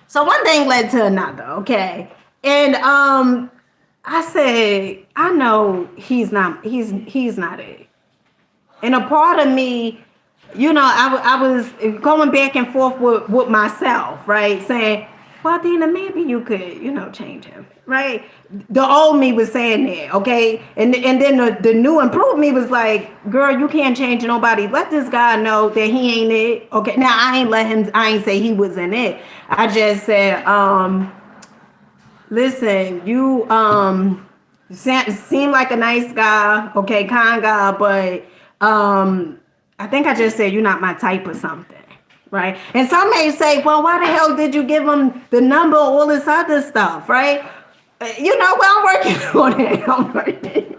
So one thing led to another, okay? And I said, I know he's not it. And a part of me, I was going back and forth with myself, right? Saying, well, Dina, maybe you could, change him, right? The old me was saying that, okay? And then the new improved me was like, girl, you can't change nobody. Let this guy know that he ain't it, okay? Now, I ain't say he wasn't it. I just said, listen, you seem like a nice guy, okay, kind guy, but I think I just said you're not my type or something. Right. And some may say, well, why the hell did you give him the number, all this other stuff? Right. Well, I'm working on it. I'm working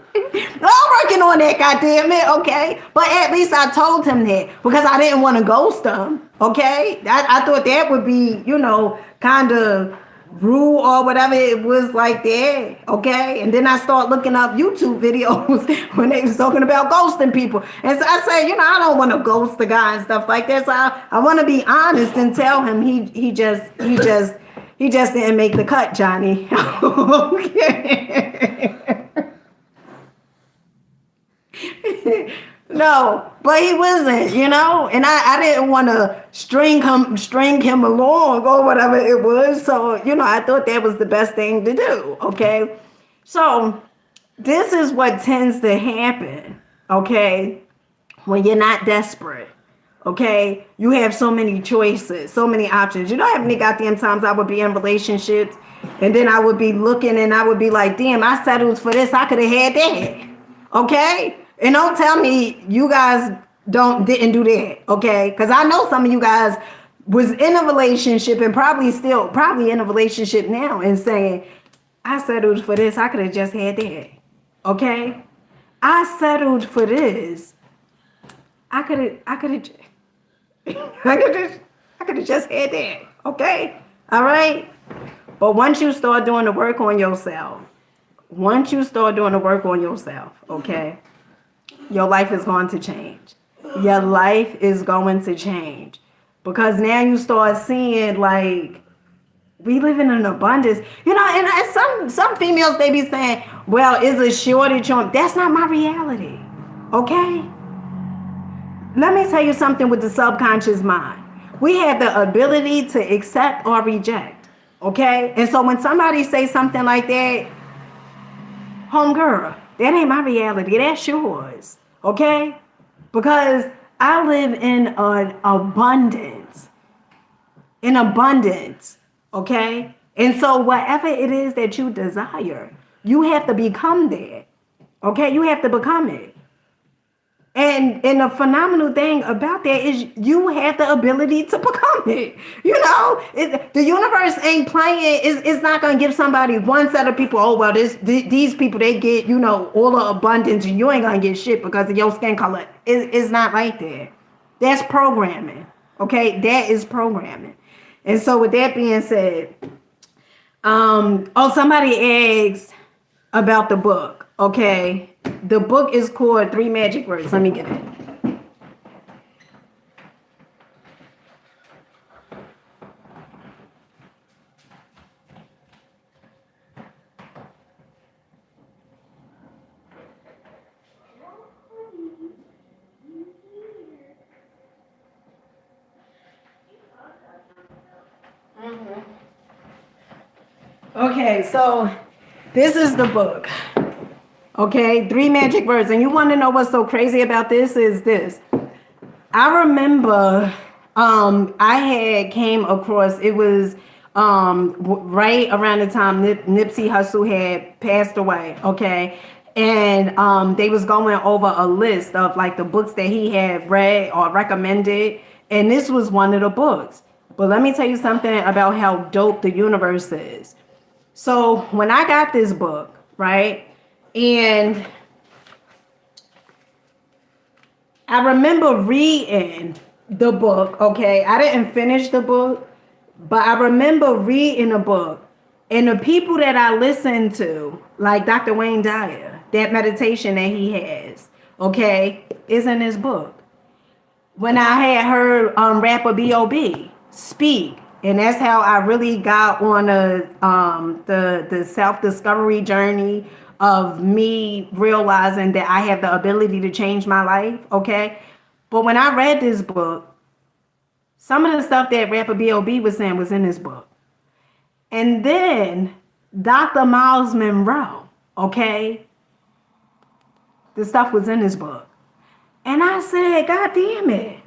on that, goddamn it. Okay. But at least I told him that, because I didn't want to ghost him. Okay. I thought that would be, kind of Rue or whatever it was like that, okay? And then I start looking up YouTube videos when they was talking about ghosting people. And so I say, I don't want to ghost the guy and stuff like that. So I want to be honest and tell him he just didn't make the cut, Johnny. Okay. No, but he wasn't, and I didn't want to string him along or whatever it was. So, I thought that was the best thing to do. Okay. So this is what tends to happen. Okay. When you're not desperate. Okay. You have so many choices, so many options. You know how many goddamn times I would be in relationships and then I would be looking and I would be like, damn, I settled for this. I could have had that. Okay. And don't tell me you guys didn't do that, okay? Because I know some of you guys was in a relationship and probably in a relationship now and saying, I settled for this. I could have just had that, okay? I settled for this. I could have just had that, okay? All right? But once you start doing the work on yourself, okay? Your life is going to change. Your life is going to change. Because now you start seeing, like, we live in an abundance. And some females, they be saying, well, is a shortage on... That's not my reality. Okay? Let me tell you something with the subconscious mind. We have the ability to accept or reject. Okay? And so when somebody say something like that, homegirl, that ain't my reality. That's yours. Okay? Because I live in an abundance. Okay? And so whatever it is that you desire, you have to become that. Okay? You have to become it. And the phenomenal thing about that is you have the ability to become it. The universe ain't playing. It's not going to give somebody one set of people, oh, well, these people, they get, all the abundance and you ain't going to get shit because of your skin color. It's not like that. That's programming. Okay? That is programming. And so with that being said, somebody asked about the book. Okay? The book is called 3 Magic Words. Let me get it. Okay, so this is the book. Okay, 3 Magic Words. And you want to know what's so crazy about this is this. I remember I had came across, it was right around the time Nipsey Hussle had passed away, okay? And they was going over a list of like the books that he had read or recommended. And this was one of the books. But let me tell you something about how dope the universe is. So when I got this book, right? And I remember reading the book, okay? I didn't finish the book, but I remember reading the book. And the people that I listened to, like Dr. Wayne Dyer, that meditation that he has, okay, is in his book. When I had heard rapper B.O.B. speak, and that's how I really got on the self-discovery journey of me realizing that I have the ability to change my life, okay? But when I read this book, some of the stuff that rapper B.O.B. was saying was in this book. And then Dr. Miles Monroe, okay? The stuff was in his book. And I said, God damn it.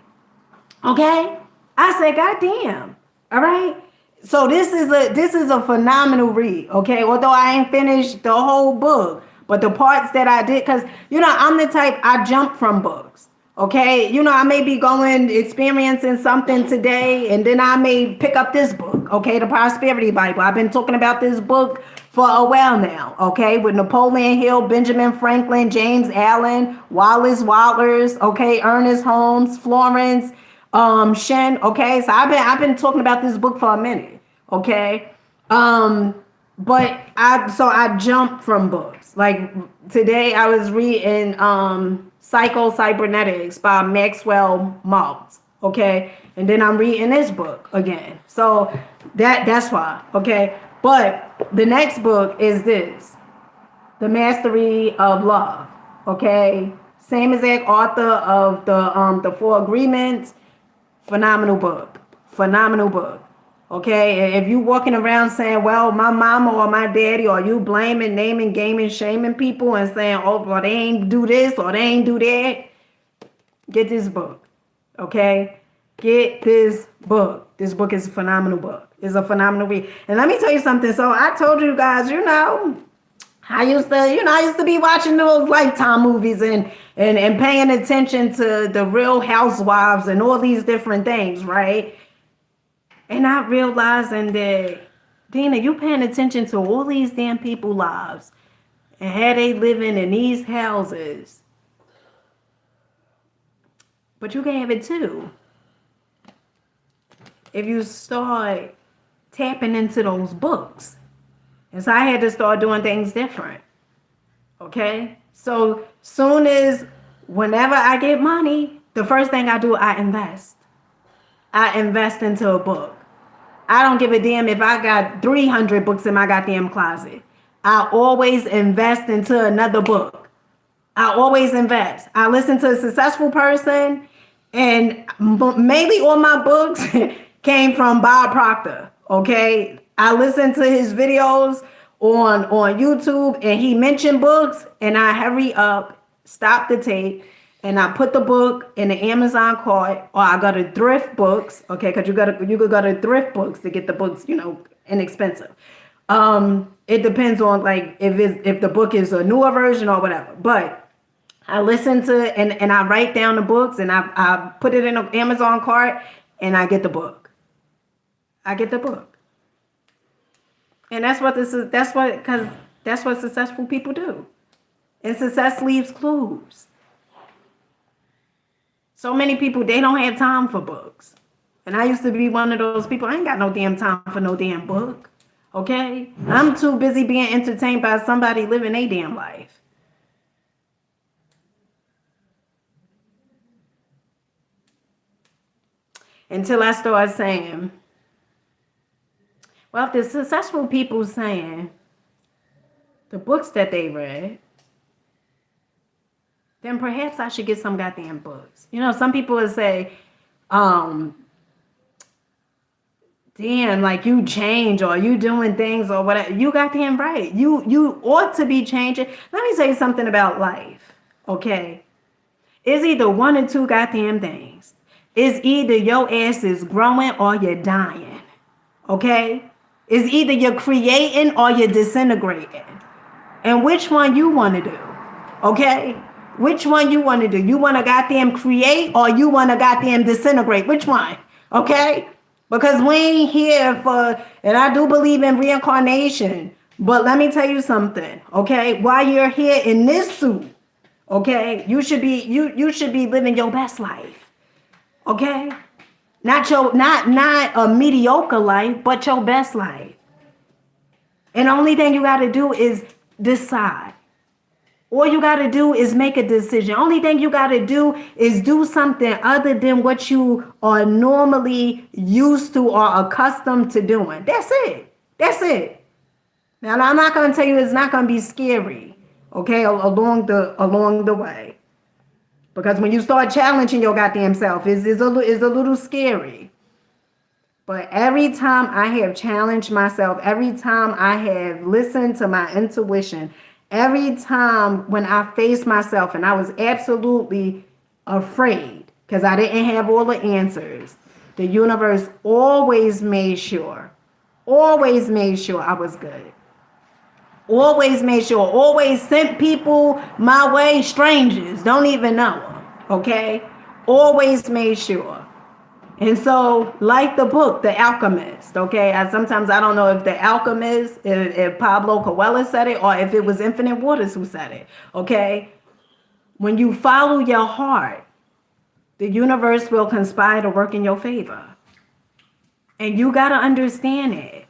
Okay? I said, God damn. All right? So this is a phenomenal read, okay? Although I ain't finished the whole book, but the parts that I did, because, I'm the type, I jump from books, okay? I may be experiencing something today, and then I may pick up this book, okay? The Prosperity Bible. I've been talking about this book for a while now, okay? With Napoleon Hill, Benjamin Franklin, James Allen, Wallace Wattles, okay? Ernest Holmes, Florence Shen, okay? So I've been talking about this book for a minute, okay? But I jumped from books. Like today I was reading Psycho Cybernetics by Maxwell Maltz. Okay. And then I'm reading this book again. So that's why. Okay. But the next book is this. The Mastery of Love. Okay. Same exact author of the Four Agreements. Phenomenal book. Phenomenal book. Okay. If you walking around saying, well, my mama or my daddy, or you blaming, naming, gaming, shaming people and saying, oh, well, they ain't do this or they ain't do that, get this book. Okay. Get this book. This book is a phenomenal book. It's a phenomenal read. And let me tell you something. So I told you guys, I used to be watching those Lifetime movies and paying attention to the Real Housewives and all these different things, right? And not realizing that, Dina, you paying attention to all these damn people lives and how they living in these houses. But you can have it too. If you start tapping into those books. And so I had to start doing things different. Okay? So whenever I get money, the first thing I do, I invest. I invest into a book. I don't give a damn if I got 300 books in my goddamn closet. I always invest into another book. I always invest. I listen to a successful person, and maybe all my books came from Bob Proctor. Okay? I listened to his videos on YouTube, and he mentioned books, and I hurry up, stop the tape, and I put the book in the Amazon cart, or I go to Thrift Books, okay, because you could go to Thrift Books to get the books, inexpensive. It depends on like if the book is a newer version or whatever. But I listen to and I write down the books, and I put it in an Amazon cart, and I get the book. I get the book. And that's what successful people do. And success leaves clues. So many people, they don't have time for books. And I used to be one of those people. I ain't got no damn time for no damn book. Okay? I'm too busy being entertained by somebody living a damn life. Until I start saying, well, if the successful people saying the books that they read, then perhaps I should get some goddamn books. Some people would say, damn, like you change or you doing things or whatever. You goddamn right. You ought to be changing. Let me say something about life, okay? It's either one or two goddamn things. It's either your ass is growing or you're dying, okay? It's either you're creating or you're disintegrating. And which one you want to do, okay? Which one you want to do? You want to goddamn create or you want to goddamn disintegrate? Which one? Okay? Because we ain't here for, and I do believe in reincarnation, but let me tell you something, okay? While you're here in this suit, okay, you should be living your best life, okay? Not a mediocre life, but your best life. And the only thing you got to do is decide. All you got to do is make a decision. Only thing you got to do is do something other than what you are normally used to or accustomed to doing. That's it. That's it. Now, I'm not going to tell you it's not going to be scary, okay, along the way. Because when you start challenging your goddamn self, it's a little scary. But every time I have challenged myself, every time I have listened to my intuition, every time when I faced myself and I was absolutely afraid because I didn't have all the answers, the universe always made sure I was good. Always made sure, always sent people my way, strangers, don't even know them, okay? Always made sure. And so, like the book, The Alchemist, okay? Sometimes I don't know if The Alchemist, if Pablo Coelho said it, or if it was Infinite Waters who said it, okay? When you follow your heart, the universe will conspire to work in your favor. And you got to understand it.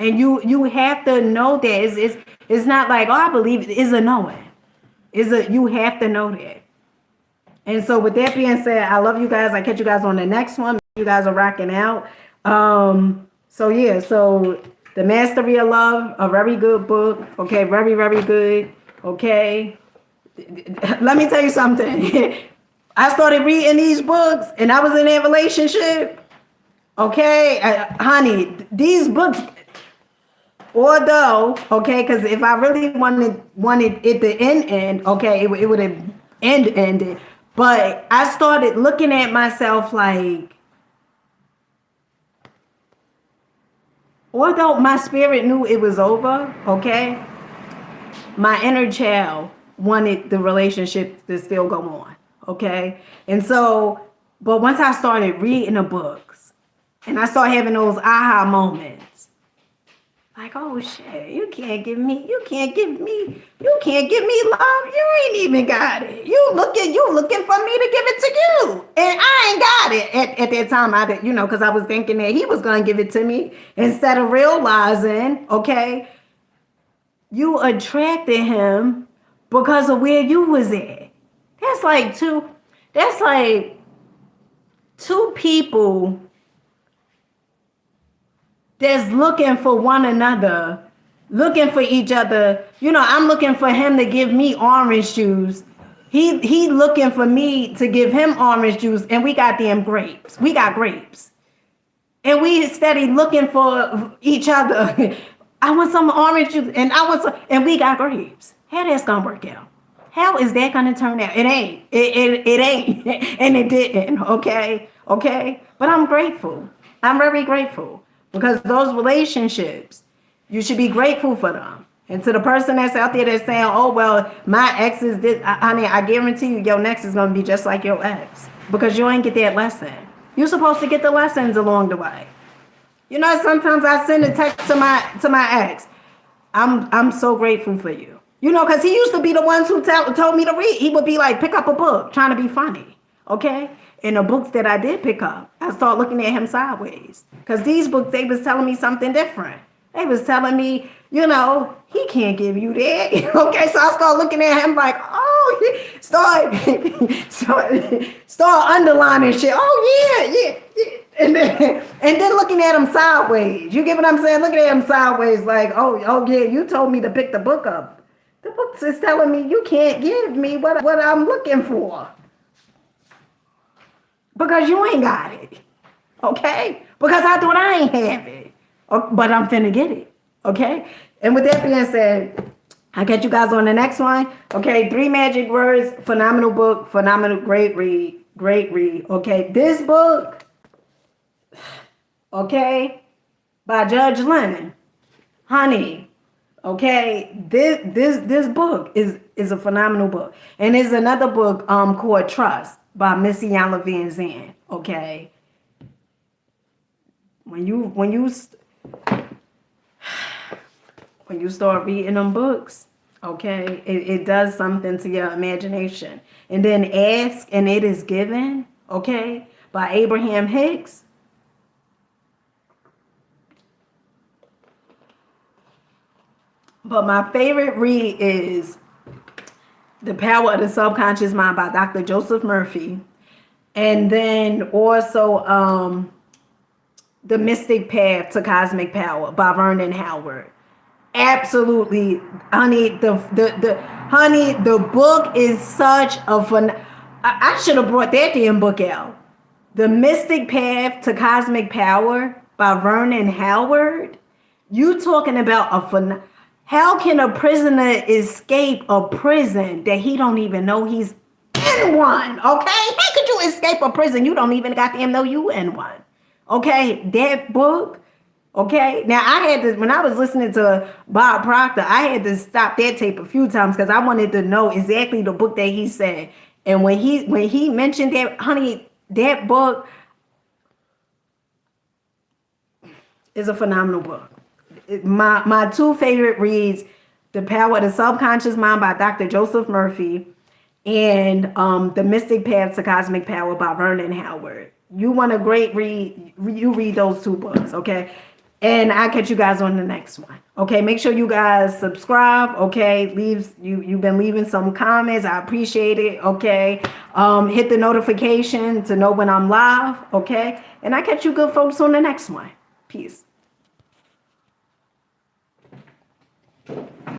And you have to know that it's not like, oh, I believe it. It's a knowing. You have to know that. And so with that being said, I love you guys. I catch you guys on the next one. You guys are rocking out. So yeah, so The Mastery of Love, a very good book. Okay, very, very good. Okay. Let me tell you something. I started reading these books and I was in that relationship. Okay, honey, these books, although, okay, because if I really wanted it to end, okay, it would have ended. But I started looking at myself like, although my spirit knew it was over, okay, my inner child wanted the relationship to still go on, okay? And so, but once I started reading the books and I started having those aha moments, like, oh shit, you can't give me love. You ain't even got it. You looking for me to give it to you. And I ain't got it. At that time, I did, because I was thinking that he was gonna give it to me instead of realizing, okay, you attracted him because of where you was at. That's like two people that's looking for one another, looking for each other. I'm looking for him to give me orange juice. He looking for me to give him orange juice, and we got damn grapes. We got grapes. And we steady looking for each other. I want some orange juice, and and we got grapes. How that's gonna work out? How is that gonna turn out? It ain't. It ain't. And it didn't. Okay. But I'm grateful. I'm very grateful because those relationships, you should be grateful for them. And to the person that's out there that's saying, "Oh well, my ex is this," honey, I guarantee you, your next is gonna be just like your ex because you ain't get that lesson. You're supposed to get the lessons along the way. Sometimes I send a text to my ex. I'm so grateful for you. Because he used to be the ones who told me to read. He would be like, pick up a book, trying to be funny. Okay? And the books that I did pick up, I started looking at him sideways. Because these books, they was telling me something different. They was telling me, he can't give you that. Okay, so I started looking at him like, oh, start underlining shit. Oh, yeah. And then looking at him sideways. You get what I'm saying? Looking at him sideways like, oh yeah, you told me to pick the book up. The book is telling me you can't give me what I'm looking for. Because you ain't got it. Okay? Because I thought I ain't have it. But I'm finna get it. Okay? And with that being said, I'll catch you guys on the next one. Okay? 3 Magic Words. Phenomenal book. Phenomenal. Great read. Okay? This book, okay, by Judge Lennon. Honey, okay, this book is a phenomenal book. And there's another book called Trust by Missy Ian Van Zandt. Okay. When you start reading them books, okay, it does something to your imagination. And then Ask and It Is Given, okay, by Abraham Hicks. But my favorite read is The Power of the Subconscious Mind by Dr. Joseph Murphy. And then also The Mystic Path to Cosmic Power by Vernon Howard. Absolutely, honey, the book is such a fun. I should have brought that damn book out. The Mystic Path to Cosmic Power by Vernon Howard. You talking about a fun. How can a prisoner escape a prison that he don't even know he's in one? Okay? How could you escape a prison you don't even goddamn know you in one? Okay? That book, okay? Now, I had to, when I was listening to Bob Proctor, I had to stop that tape a few times because I wanted to know exactly the book that he said. And when he mentioned that, honey, that book is a phenomenal book. My 2 favorite reads, The Power of the Subconscious Mind by Dr. Joseph Murphy and The Mystic Path to Cosmic Power by Vernon Howard. You want a great read, you read those 2 books, okay? And I'll catch you guys on the next one. Okay, make sure you guys subscribe. Okay, you've been leaving some comments. I appreciate it. Okay, hit the notification to know when I'm live. Okay, and I catch you good folks on the next one. Peace.